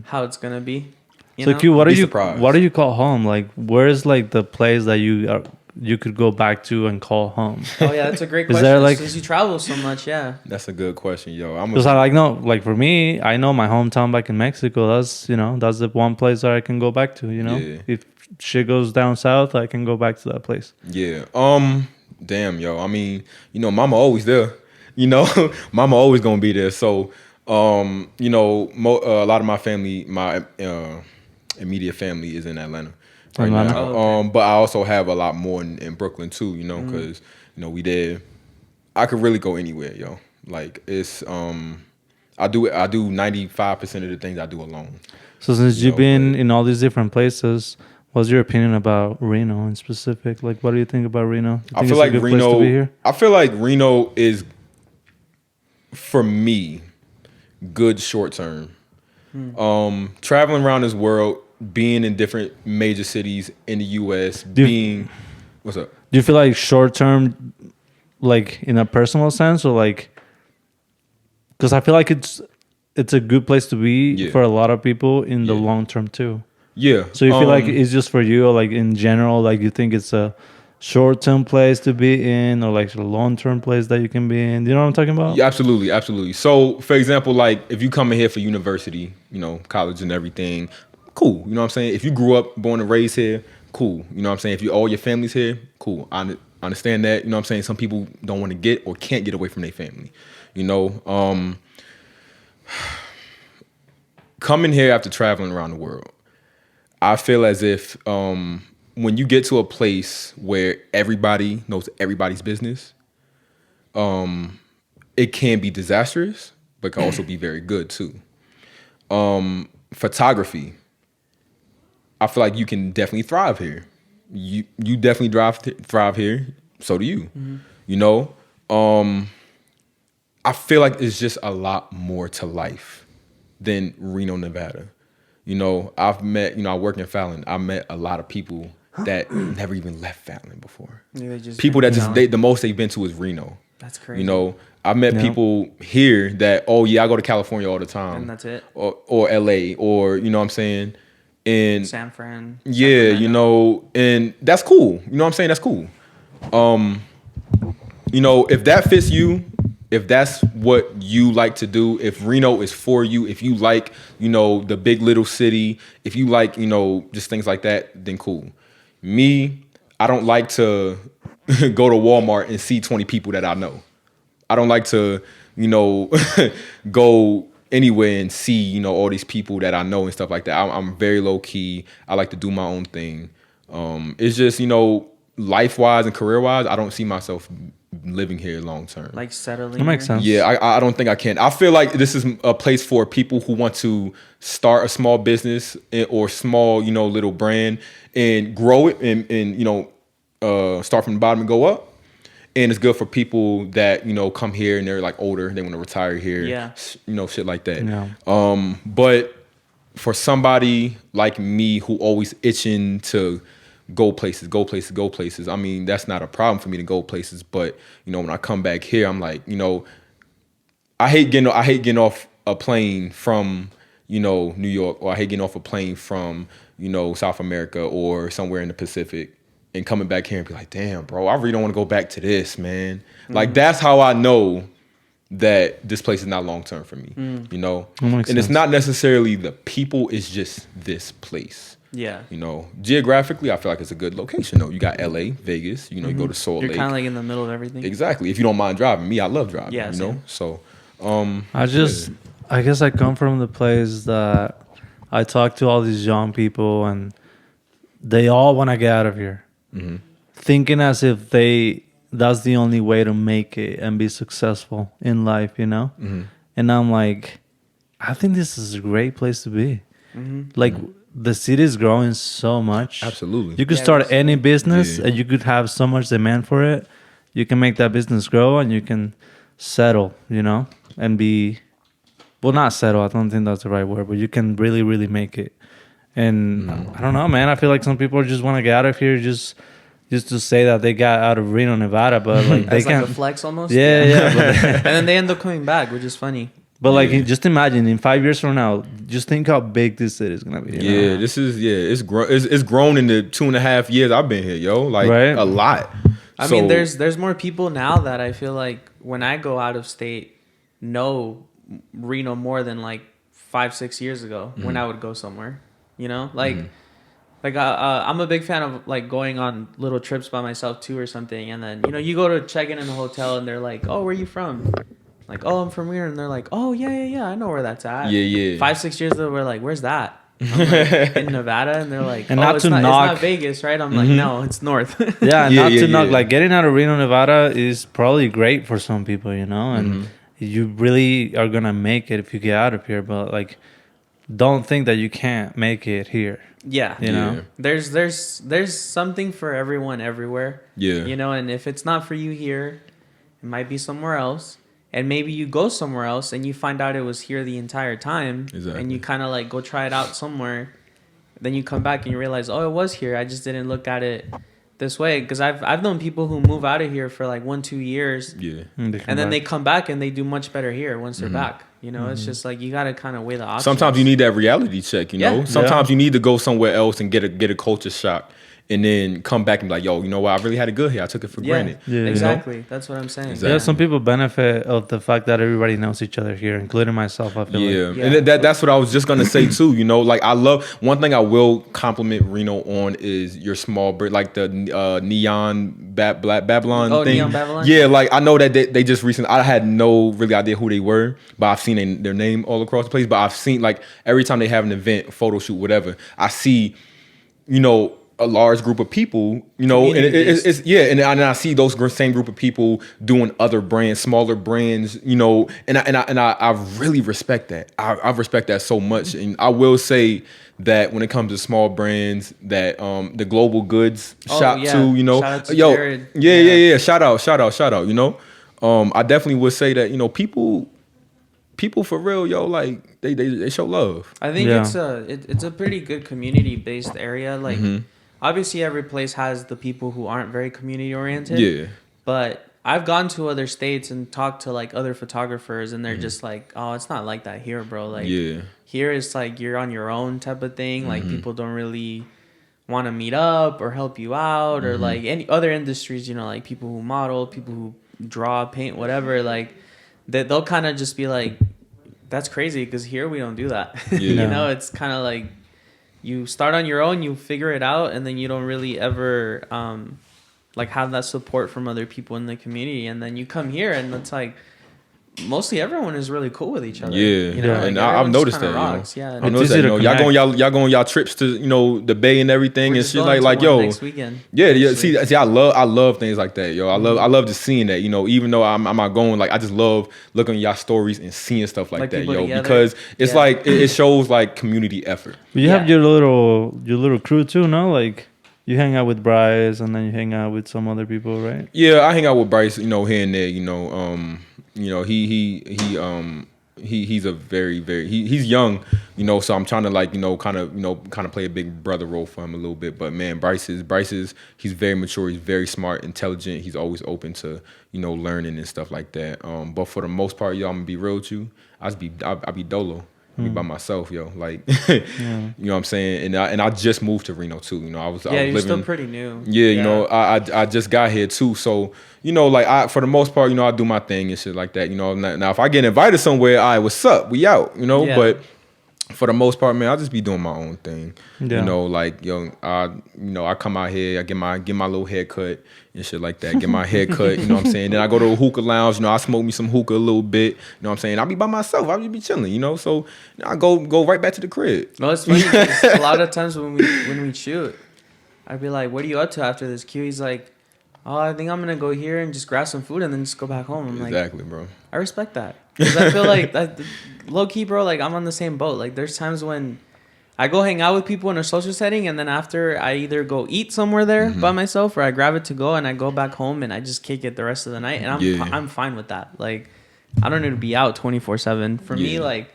how it's gonna be. You
So
know?
Q, what
Be
do you
surprised.
what do you call home? Like, where is like the place that you could go back to and call home?
Oh yeah, that's a great
Is
question.
there, like-
Since you travel so much, yeah.
That's a good question, yo.
Because I know, like for me, I know my hometown back in Mexico. That's that's the one place that I can go back to.
Yeah.
If shit goes down south, I can go back to that place.
Yeah. Damn, yo. I mean, mama always there. Mama always gonna be there. So, a lot of my family, my immediate family is in Atlanta right
Atlanta.
now.
Oh, okay.
But I also have a lot more in Brooklyn too. Because we there. I could really go anywhere, yo. Like it's I do 95% of the things I do alone.
So since you've
No,
been
but-
in all these different places, what's your opinion about Reno in specific? Like, what do you think about Reno? You
I
think
feel
it's a
like
good place to be here?
I feel like Reno is, for me, good short term. Traveling around this world, being in different major cities in the U.S., what's up?
Do you feel like short term, like in a personal sense, or like? Because I feel like it's a good place to be
Yeah.
for a lot of people in the
Yeah.
long term too.
Yeah.
So you feel like it's just for you, or like in general, like you think it's a short-term place to be in, or like a long-term place that you can be in. You know what I'm talking about?
Yeah, absolutely, absolutely. So, for example, like if you come in here for university, college and everything, cool. You know what I'm saying? If you grew up, born and raised here, cool. You know what I'm saying? If all your family's here, cool. I understand that. You know what I'm saying? Some people don't want to get or can't get away from their family. Coming here after traveling around the world, I feel as if when you get to a place where everybody knows everybody's business, it can be disastrous, but can also be very good too. Photography, I feel like you can definitely thrive here. You definitely thrive here. So do you. I feel like it's just a lot more to life than Reno, Nevada. I've met, I work in Fallon. I met a lot of people that never even left Fallon before.
Yeah, they just
People that
been
just,
down.
the most they've been to is Reno.
That's crazy.
I met
Yeah.
people here that, oh yeah, I go to California all the time.
And that's it.
Or LA, or, you know what I'm saying? And
San Fran.
yeah,
Sacramento.
and that's cool. You know what I'm saying? That's cool. If that fits you, if that's what you like to do, if Reno is for you, if you like, the big little city, if you like, just things like that, then cool. Me, I don't like to go to Walmart and see 20 people that I know. I don't like to, go anywhere and see, all these people that I know and stuff like that. I'm very low key. I like to do my own thing. It's just, life wise and career wise, I don't see myself living here long term.
Like settling.
That makes
here.
sense.
Yeah, I don't think I can. I feel like this is a place for people who want to start a small business or small, little brand and grow it and start from the bottom and go up. And it's good for people that, come here and they're like older, they want to retire here.
Yeah.
Shit like that.
Yeah.
But for somebody like me who always itching to go places. I mean, that's not a problem for me to go places. But, when I come back here, I'm like, I hate getting off a plane from, New York, or I hate getting off a plane from, South America or somewhere in the Pacific and coming back here and be like, damn, bro, I really don't want to go back to this, man. Like, that's how I know that this place is not long term for me,
That makes
And it's
sense.
not necessarily the people, it's just this place.
Yeah.
Geographically, I feel like it's a good location though. You got LA, Vegas, you go to Salt
You're
Lake.
kind of like in the middle of everything.
Exactly. If you don't mind driving, me, I love driving,
Yeah, same.
So,
I guess I come from the place that I talk to all these young people and they all want to get out of here. Thinking as if that's the only way to make it and be successful in life, And I'm like, I think this is a great place to be. Like, the city is growing so much.
Absolutely.
You could
Yeah,
start
recently.
any business
Yeah.
and you could have so much demand for it. You can make that business grow and you can settle, you know, and be, well, not settle. I don't think that's the right word, but you can really, really make it. And I don't know, man. I feel like some people just want to get out of here just to say that they got out of Reno, Nevada, but like they
As like
can't.
a flex almost.
Yeah. But,
And then they end up coming back, which is funny.
but like,
Yeah.
just imagine in 5 years from now, just think how big this city is gonna be. You know?
Yeah, this is it's grown in the 2.5 years I've been here, yo. Like
Right.
a lot.
I
So,
mean, there's more people now that I feel like when I go out of state know Reno more than like 5-6 years ago when I would go somewhere. You know, like I'm a big fan of like going on little trips by myself too or something, and then you go to check in the hotel and they're like, "Oh, where are you from?" Like, "Oh, I'm from here," and they're like, "Oh, yeah, I know where that's at."
Yeah.
5-6 years ago, we're like, "Where's that?" I'm like, in Nevada, and they're like,
And
"Oh,
not
it's
to
not
knock-
Vegas, right?" I'm like, "No, it's north."
Yeah,
Yeah,
not
yeah,
to knock,
yeah.
like getting out of Reno, Nevada is probably great for some people, you know, and you really are gonna make it if you get out of here. But like, don't think that you can't make it here.
Yeah.
You know?
There's something for everyone everywhere.
Yeah.
You know, and if it's not for you here, it might be somewhere else. And maybe you go somewhere else and you find out it was here the entire time.
Exactly.
And you kind of like go try it out somewhere. Then you come back and you realize, oh, it was here. I just didn't look at it this way. Because I've known people who move out of here for like 1-2 years.
Yeah.
And
And then they come back and they do much better here once they're back. You know, it's just like you got to kind of weigh the options.
Sometimes you need that reality check, you know.
Yeah.
Sometimes you need to go somewhere else and get a culture shock, and then come back and be like, yo, you know what? I really had it good here. I took it for granted.
Yeah, you know?
exactly. That's what I'm saying.
Exactly.
Yeah, some people benefit of the fact that everybody knows each other here, including myself. I feel
Yeah,
like.
Yeah.
and that's what I was just gonna say too. You know, like I love one thing I will compliment Reno on is your small bread, like the neon Babylon
Oh,
thing.
Neon Babylon?
Yeah, like I know that they just recently. I had no really idea who they were, but I've seen their name all across the place. But I've seen like every time they have an event, photo shoot, whatever, I see, you know, a large group of people, you know, and it's and I see those same group of people doing other brands, smaller brands, you know, and I really respect that. I respect that so much, and I will say that when it comes to small brands, that the Global Goods
Oh,
shop
yeah.
too, you know,
Shout out to
yo,
Jared.
yeah, shout out, you know, I definitely would say that, you know, people for real, yo, like they show love.
I think
Yeah.
it's a pretty good community based area. Like obviously every place has the people who aren't very community oriented.
Yeah.
But I've gone to other states and talked to like other photographers and they're just like, oh, it's not like that here, bro. Like
Yeah.
here it's like you're on your own type of thing. Like people don't really want to meet up or help you out or like any other industries, you know, like people who model, people who draw, paint, whatever, like they'll kind of just be like, that's crazy because here we don't do that. You
Yeah.
know, it's kind of like you start on your own, you figure it out, and then you don't really ever like have that support from other people in the community. And then you come here and it's like mostly everyone is really cool with each other.
Yeah,
You know,
Yeah.
like,
and I've
everyone's
noticed
kinda
that.
rocks.
You know?
Yeah.
I've
It's
noticed
easy
that.
to
You know,
connect.
y'all going y'all trips to, you know, the bay and everything
We're
and
just
shit
going
like
to one
yo.
next weekend.
Yeah,
actually.
see, I love things like that, yo. I love just seeing that, you know. Even though I'm not going, like I just love looking at y'all stories and seeing stuff like that,
people
yo.
together.
Because it's
Yeah.
like it shows like community effort.
But you have
Yeah.
your little crew too, no? Like you hang out with Bryce and then you hang out with some other people, right?
Yeah, I hang out with Bryce, you know, here and there, you know. He's a he's young, you know, so I'm trying to like, kind of play a big brother role for him a little bit. But man, Bryce is he's very mature, he's very smart, intelligent, he's always open to, learning and stuff like that. But for the most part, yo, I'm gonna be real with you. I be dolo. I be by myself, yo. Like you know what I'm saying? And I just moved to Reno too. You know, I was
Yeah,
living,
you're still pretty new.
yeah, you know, I just got here too, so like for the most part, I do my thing and shit like that. Now if I get invited somewhere, what's up? We out,
Yeah.
But for the most part, man, I'll just be doing my own thing.
Yeah.
I come out here, I get my little haircut and shit like that. Get my haircut, you know what I'm saying? Then I go to a hookah lounge, I smoke me some hookah a little bit, you know what I'm saying? I'll be by myself, I'll just be chilling, so I go right back to the crib.
No, it's funny 'cause a lot of times when we shoot, I'd be like, "What are you up to after this cue?" He's like, "Oh, I think I'm gonna go here and just grab some food and then just go back home." I'm like,
Exactly, bro.
I respect that because I feel like low key, bro. Like I'm on the same boat. Like there's times when I go hang out with people in a social setting, and then after I either go eat somewhere there by myself, or I grab it to go and I go back home and I just kick it the rest of the night, and I'm fine with that. Like, I don't need to be out 24/7. For me, like,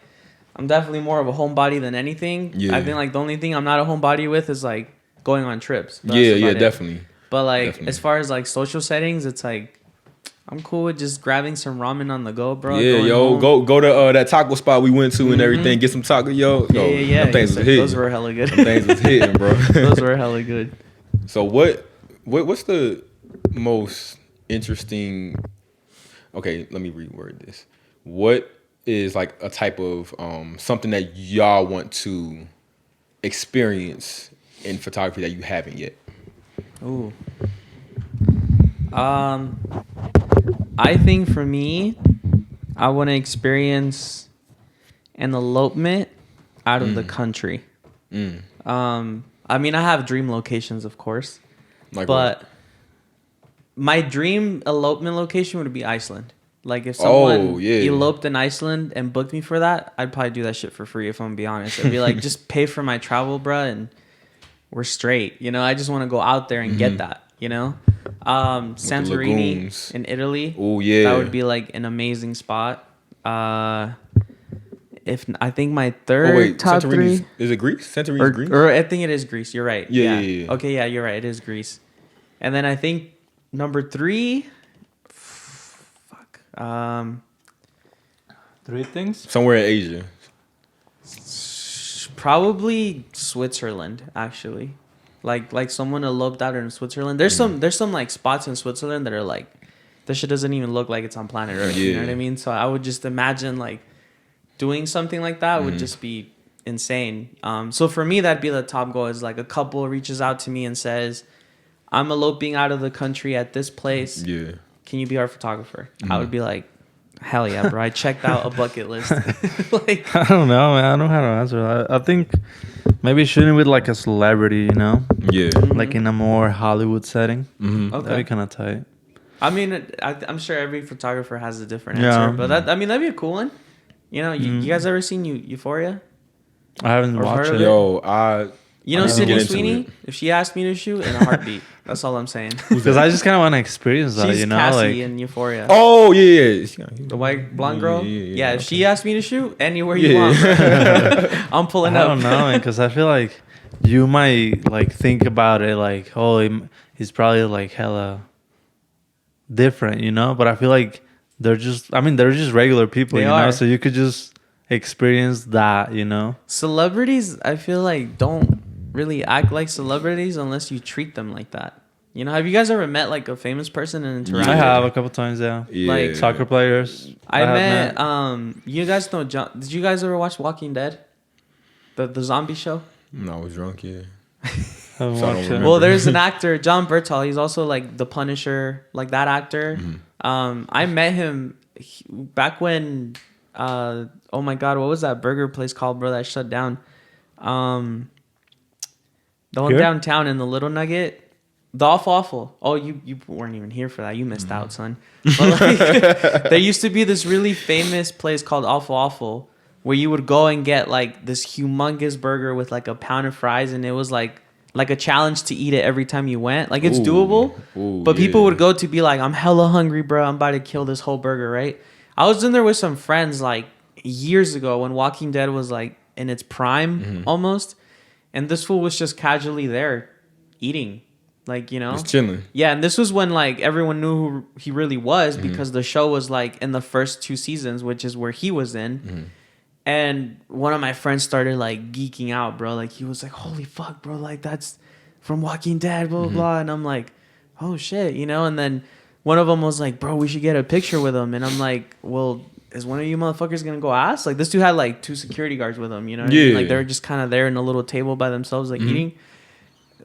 I'm definitely more of a homebody than anything. I think like the only thing I'm not a homebody with is like going on trips.
Definitely.
But like as far as like social settings, it's like I'm cool with just grabbing some ramen on the go, bro.
Yeah, yo, go to that taco spot we went to and everything. Get some taco, yo.
Yeah.
Them things was hitting.
Those were hella good.
Them things was hitting, bro.
Those were hella good.
So what's the most interesting? Okay, let me reword this. What is like a type of something that y'all want to experience in photography that you haven't yet?
Ooh. I think for me, I want to experience an elopement out of the country. I mean, I have dream locations, of course,
Like
but
what?
my dream elopement location would be Iceland. Like if someone eloped in Iceland and booked me for that, I'd probably do that shit for free if I'm gonna be honest. I'd be like, just pay for my travel, bruh, and we're straight. You know, I just want to go out there and get that, you know? Santorini in Italy.
Oh yeah.
That would be like an amazing spot. If I think my third top three
is it Greece? Santorini's Greece?
or I think it is Greece. You're right.
Yeah.
Okay, yeah, you're right. It is Greece. And then I think number 3
3 things.
Somewhere in Asia.
Probably Switzerland, actually. Like someone eloped out in Switzerland. There's some like spots in Switzerland that are like, this shit doesn't even look like it's on planet Earth. You know what I mean? So I would just imagine like doing something like that would just be insane. So for me, that'd be the top goal. Is like a couple reaches out to me and says, I'm eloping out of the country at this place.
Yeah.
Can you be our photographer? I would be like, hell yeah, bro. I checked out a bucket list. Like,
I don't know, man. I don't know how to answer that. I think maybe shooting with like a celebrity, you know?
Yeah.
Like in a more Hollywood setting.
Mm-hmm.
That'd be kind of tight.
I mean, I'm sure every photographer has a different answer, but that'd be a cool one. You know, you guys ever seen Euphoria?
I haven't
Or
watched
heard
it.
of
Yo,
You know
I
Sydney
get into
Sweeney?
it.
If she asked me to shoot, in a heartbeat. That's all I'm saying.
Because I just kind of want to experience that,
She's
you know?
Cassie
Like,
in Euphoria.
Oh yeah.
The white blonde girl?
Yeah,
If she asked me to shoot, anywhere you want. I'm pulling
I
up.
don't know, man. Because I feel like you might like think about it like, oh, he's probably like hella different, you know? But I feel like they're just regular people,
They
you
are.
know? So you could just experience that, you know?
Celebrities, I feel like, don't really act like celebrities unless you treat them like that. You know, have you guys ever met like a famous person and interacted?
I have a couple times, yeah.
Like,
Soccer players.
I
have
met, you guys know John. Did you guys ever watch Walking Dead? The zombie show?
No, I was drunk, yeah.
Haven't
So I don't
watched it.
remember.
Well, there's an actor, John Bertal. He's also like the Punisher, like that actor. I met him back when, oh my God, what was that burger place called, bro, that shut down? The one
Here?
downtown in the Little Nugget. The Awful. Oh, you weren't even here for that. You missed out, son. But like, there used to be this really famous place called Awful, where you would go and get like this humongous burger with like a pound of fries, and it was like a challenge to eat it every time you went. Like it's doable, but people would go to be like, I'm hella hungry, bro. I'm about to kill this whole burger, right? I was in there with some friends like years ago when Walking Dead was like in its prime almost, and this fool was just casually there eating. Like, you know,
Just chilling.
Yeah, and this was when like everyone knew who he really was because the show was like in the first 2 seasons, which is where he was in. And one of my friends started like geeking out, bro. Like he was like, "Holy fuck, bro! Like that's from Walking Dead, blah blah blah." And I'm like, "Oh shit," you know. And then one of them was like, "Bro, we should get a picture with him." And I'm like, "Well, is one of you motherfuckers gonna go ask?" Like this dude had like 2 security guards with him, you know? What I mean? Like they're just kind of there in a little table by themselves, like eating.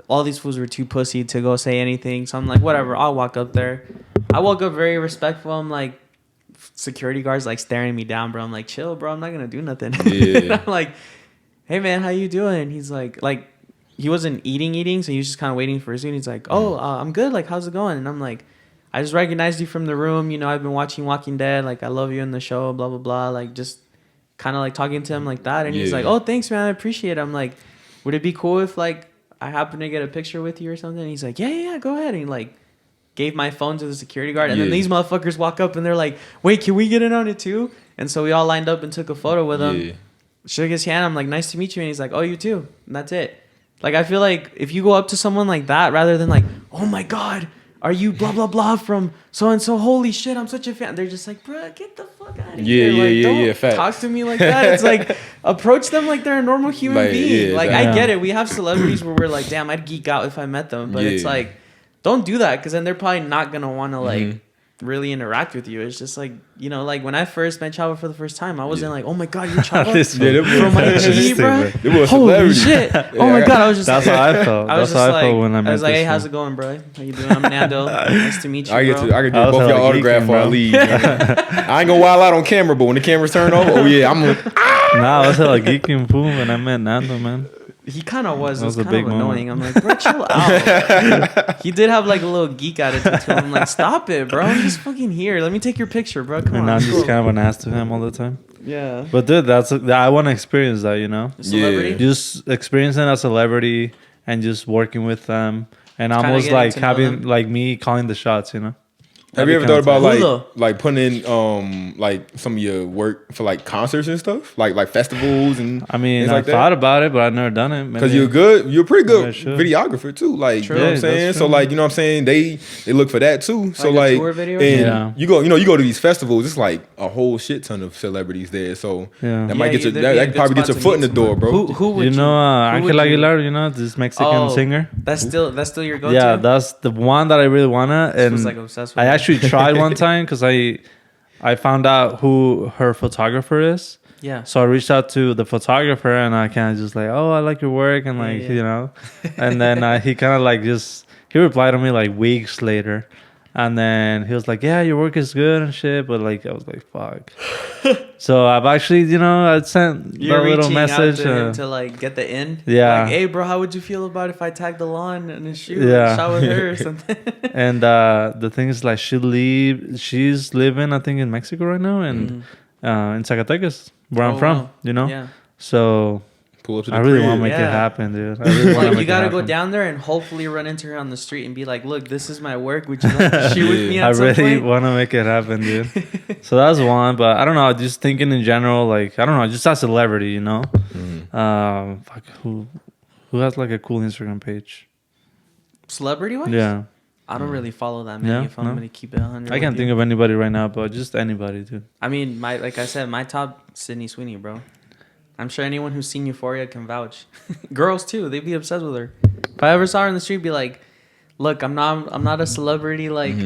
All these fools were too pussy to go say anything. So I'm like, whatever, I'll walk up there. I woke up very respectful. I'm like, security guards like staring me down, bro. I'm like, chill, bro. I'm not going to do nothing.
Yeah.
I'm like, hey, man, how you doing? And he's like, he wasn't eating. So he was just kind of waiting for his food. He's like, oh, I'm good. Like, how's it going? And I'm like, I just recognized you from the room. You know, I've been watching Walking Dead. Like, I love you in the show, blah, blah, blah. Like, just kind of like talking to him like that, and he's
Yeah.
like, "Oh, thanks, man, I appreciate it." I'm like, "Would it be cool if like I happen to get a picture with you or something?" And he's like, "Yeah, go ahead." And he like gave my phone to the security guard, and then
Yeah.
these motherfuckers walk up and they're like, "Wait, can we get in on it too?" And so we all lined up and took a photo with him.
Yeah.
Shook his hand. I'm like, "Nice to meet you," and he's like, "Oh, you too." And that's it. Like, I feel like if you go up to someone like that, rather than like, "Oh my God, are you blah blah blah from so and so? Holy shit, I'm such a fan." They're just like, "Bruh, get the fuck out of
Yeah,
here!"
yeah,
Like,
yeah,
don't
yeah, facts.
talk to me like that. It's like, approach them like they're a normal human
Like,
being.
yeah,
Like,
exactly.
I get it. We have celebrities where we're like, "Damn, I'd geek out if I met them," but it's
Yeah.
like, don't do that, because then they're probably not gonna want to like
Mhm.
really interact with you. It's just like, you know, like when I first met Chavo for the first time, I wasn't
Yeah.
like, "Oh my God, you're Chavo
This
Yeah, them
from my
was-
G, bro."
They was
Holy
celebrities.
shit!
Yeah,
Oh my
I-
God, I was just
That's
like,
how I felt.
I was
That's
just
how I
like,
felt when I met
I was like,
this
"Hey, how's
fool.
it going, bro? How you doing? I'm Nando. Nice to meet you,
I get
bro."
to, I can
I
get
was
both
hella
y'all autograph
geeking,
before I
bro.
leave. I ain't gonna wild out on camera, but when the cameras turn over, oh yeah, I'm like,
Nah, I was hella geeking fool when I met Nando, man.
He kind of was.
That
It was
was a
kind of
big
annoying.
moment.
I'm like, "Bro, chill out." He did have like a little geek attitude to him. I'm like, "Stop it, bro. I'm just fucking here. Let me take your picture, bro. Come
And
on."
I'm
cool."
just kind of an ass to him all the time.
Yeah.
But dude, I want to experience that, you know?
Celebrity.
Yeah.
Just experiencing a celebrity and just working with them and
Kinda
almost
getting
like
to know
having
them.
like me calling the shots, you know?
have you ever
That'd
thought
be
about
kinda
Who though?
like putting in like some of your work for like concerts and stuff, like festivals and
I mean,
things
I
like that?
thought about it, but I've never done it.
Because
Maybe-
you're a pretty good
Maybe I should.
videographer too. Like
True.
you know what I'm
Yeah,
saying.
that's
So
true.
like you know what I'm saying. They look for that too. So
Like a
like
tour video?
and
Yeah.
you go to these festivals. It's like a whole shit ton of celebrities there. So
Yeah.
that might get you.
there'd be a
That can
good
probably get
spot
your
to
foot in
meet
the door,
someone.
bro.
Who would
you know
who would
Angel
you-
Aguilar, you know, this Mexican singer?
That's still your go-to.
Yeah, that's the one that I really wanna.
This
And
was, like, obsessed with
I
her.
actually tried one time because I found out who her photographer is.
Yeah.
So I reached out to the photographer and I kind of just like, "Oh, I like your work," and like
yeah.
you know, and then he kind of like he replied to me like weeks later, and then he was like, "Yeah, your work is good and shit," but like I was like, "Fuck." So I've actually I sent
You're
a little
reaching
message.
out to him to like get the in.
Yeah.
Like, "Hey, bro, how would you feel about if I tagged the lawn in a shoot?
Yeah.
Shot with her or something?"
And the thing is, like, she's living, I think, in Mexico right now, and in Zacatecas, where I'm
Oh,
from.
wow.
You know,
Yeah.
so
Pull up to the
I really
crib.
want to make it
Yeah.
happen, dude. I really want to
Like,
make
you gotta
it
go
happen.
down there and hopefully run into her on the street and be like, "Look, this is my work. Would you like to shoot with me
I
at some
really
point?"
want to make it happen, dude. So that's one, but I don't know. Just thinking in general, like I don't know, just a celebrity, you know. Fuck, who has like a cool Instagram page?
Celebrity wise?
Yeah,
I don't really follow that many.
Yeah?
If I'm
No?
gonna keep it 100.
I can't think of anybody right now, but just anybody, dude.
I mean, like I said, my top Sydney Sweeney, bro. I'm sure anyone who's seen Euphoria can vouch. Girls too, they'd be obsessed with her. If I ever saw her in the street, be like, "Look, I'm not a celebrity like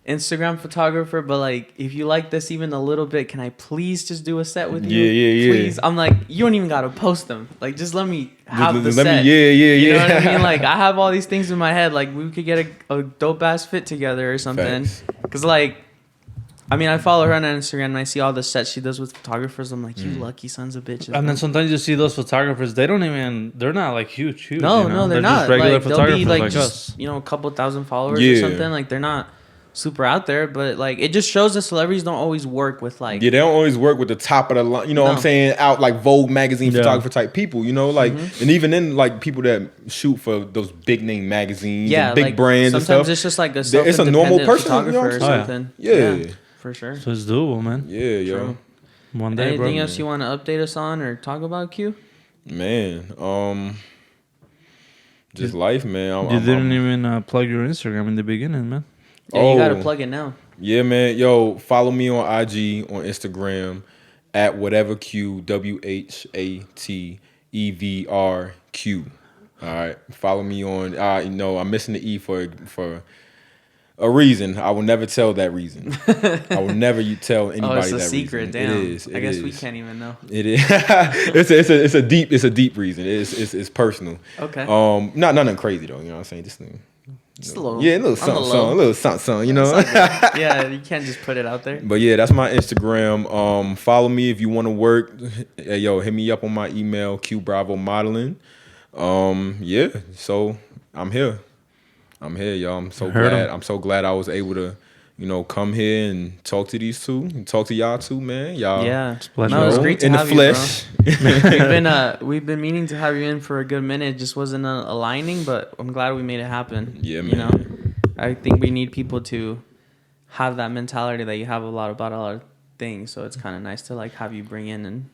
Instagram photographer, but like if you like this even a little bit, can I please just do a set with you?
Yeah.
Please." I'm like, you don't even gotta post them. Like, just let me have the
Let me-
set.
yeah.
You know what I mean? Like, I have all these things in my head. Like, we could get a dope ass fit together or something.
Facts.
Cause like, I mean, I follow her on Instagram and I see all the sets she does with photographers. I'm like, you lucky sons of bitches.
And then
bro.
sometimes you see those photographers, they're not like huge.
No,
you know?
they're not.
Just regular
Like, they'll be
photographers
like,
like
just
us.
a couple thousand followers or
Yeah.
something. Like, they're not super out there, but like it just shows that celebrities don't always work with like.
Yeah, they don't always work with the top of the line. You know what I'm
No.
saying? Out like Vogue magazine
Yeah.
photographer type people. You know, like and even then like people that shoot for those big name magazines,
Yeah,
and big
like,
brands and
sometimes
stuff.
it's just like a
It's a normal
self-independent
person, you know what
photographer
I'm
or
saying?
something.
Yeah.
For sure.
So it's doable, man.
Yeah, yo,
True.
One day,
Anything
bro.
else you want to update us on or talk about, Q?
man. Just life, man.
You didn't even plug your Instagram in the beginning, man.
Yeah, you got to
Oh.
plug it now.
Yeah, man. Yo, follow me on IG, on Instagram, at whatever Q, WHATEVRQ. All right. Follow me on, I'm missing the E for a reason. I will never tell that reason. I will never tell anybody
Oh, it's a
that
secret.
reason.
Damn.
It is.
I guess we can't even know.
It is. it's a deep reason. It's personal.
Okay.
Not nothing crazy though. You know what I'm saying? Just
a little.
yeah, a little
on the
something,
low.
something, a little something, you know.
Yeah, you can't just put it out there.
But yeah, that's my Instagram. Follow me if you want to work. Hey, yo, hit me up on my email, QBravoModeling. Yeah, so I'm here, y'all. I'm so
Heard
glad.
'em.
I'm so glad I was able to, come here and talk to these two and talk to y'all too, man. Y'all,
Yeah,
pleasure.
no, it's great to
in the
have
flesh.
you, bro. We've been meaning to have you in for a good minute. It just wasn't aligning, but I'm glad we made it happen.
Yeah,
You
man.
know, I think we need people to have that mentality that you have about a lot of things. So it's kind of nice to like have you bring in and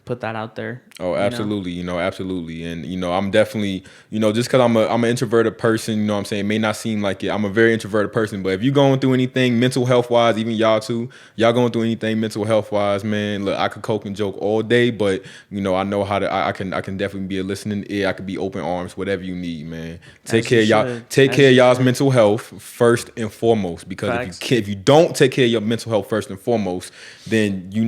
put that out there.
Oh, absolutely. Absolutely. And, I'm definitely, just because I'm an introverted person, what I'm saying, it may not seem like it. I'm a very introverted person, but if you're going through anything mental health wise, even y'all too, y'all going through anything mental health wise, man, look, I could cope and joke all day, but, I know how to, I can definitely be a listening ear. I could be open arms, whatever you need, man. Take care of y'all's mental health first and foremost, because if you don't take care of your mental health first and foremost, then you're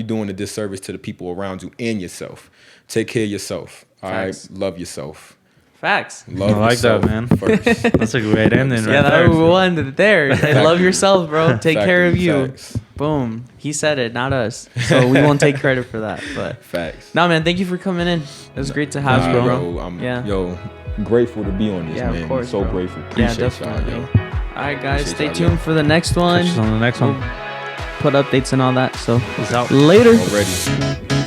doing a disservice to the people around you and yourself. Take care of yourself. All right, love yourself.
Facts.
Love
I like
yourself
that, man.
first.
That's a great ending, right?
Yeah,
there.
that one there. Love yourself, bro. Take care of you.
Facts.
Boom. He said it, not us. So we won't take credit for that. But
Facts.
no, man. Thank you for coming in. It was great to have you, bro.
I'm grateful to be on this,
yeah,
man.
Of course,
so
bro.
grateful.
Yeah,
Appreciate
definitely.
y'all, yo.
All right, guys.
Appreciate
Stay
y'all,
tuned
yo.
for the next one.
Catch us on the next one.
Put updates and all that. So
Peace out.
later.
Already.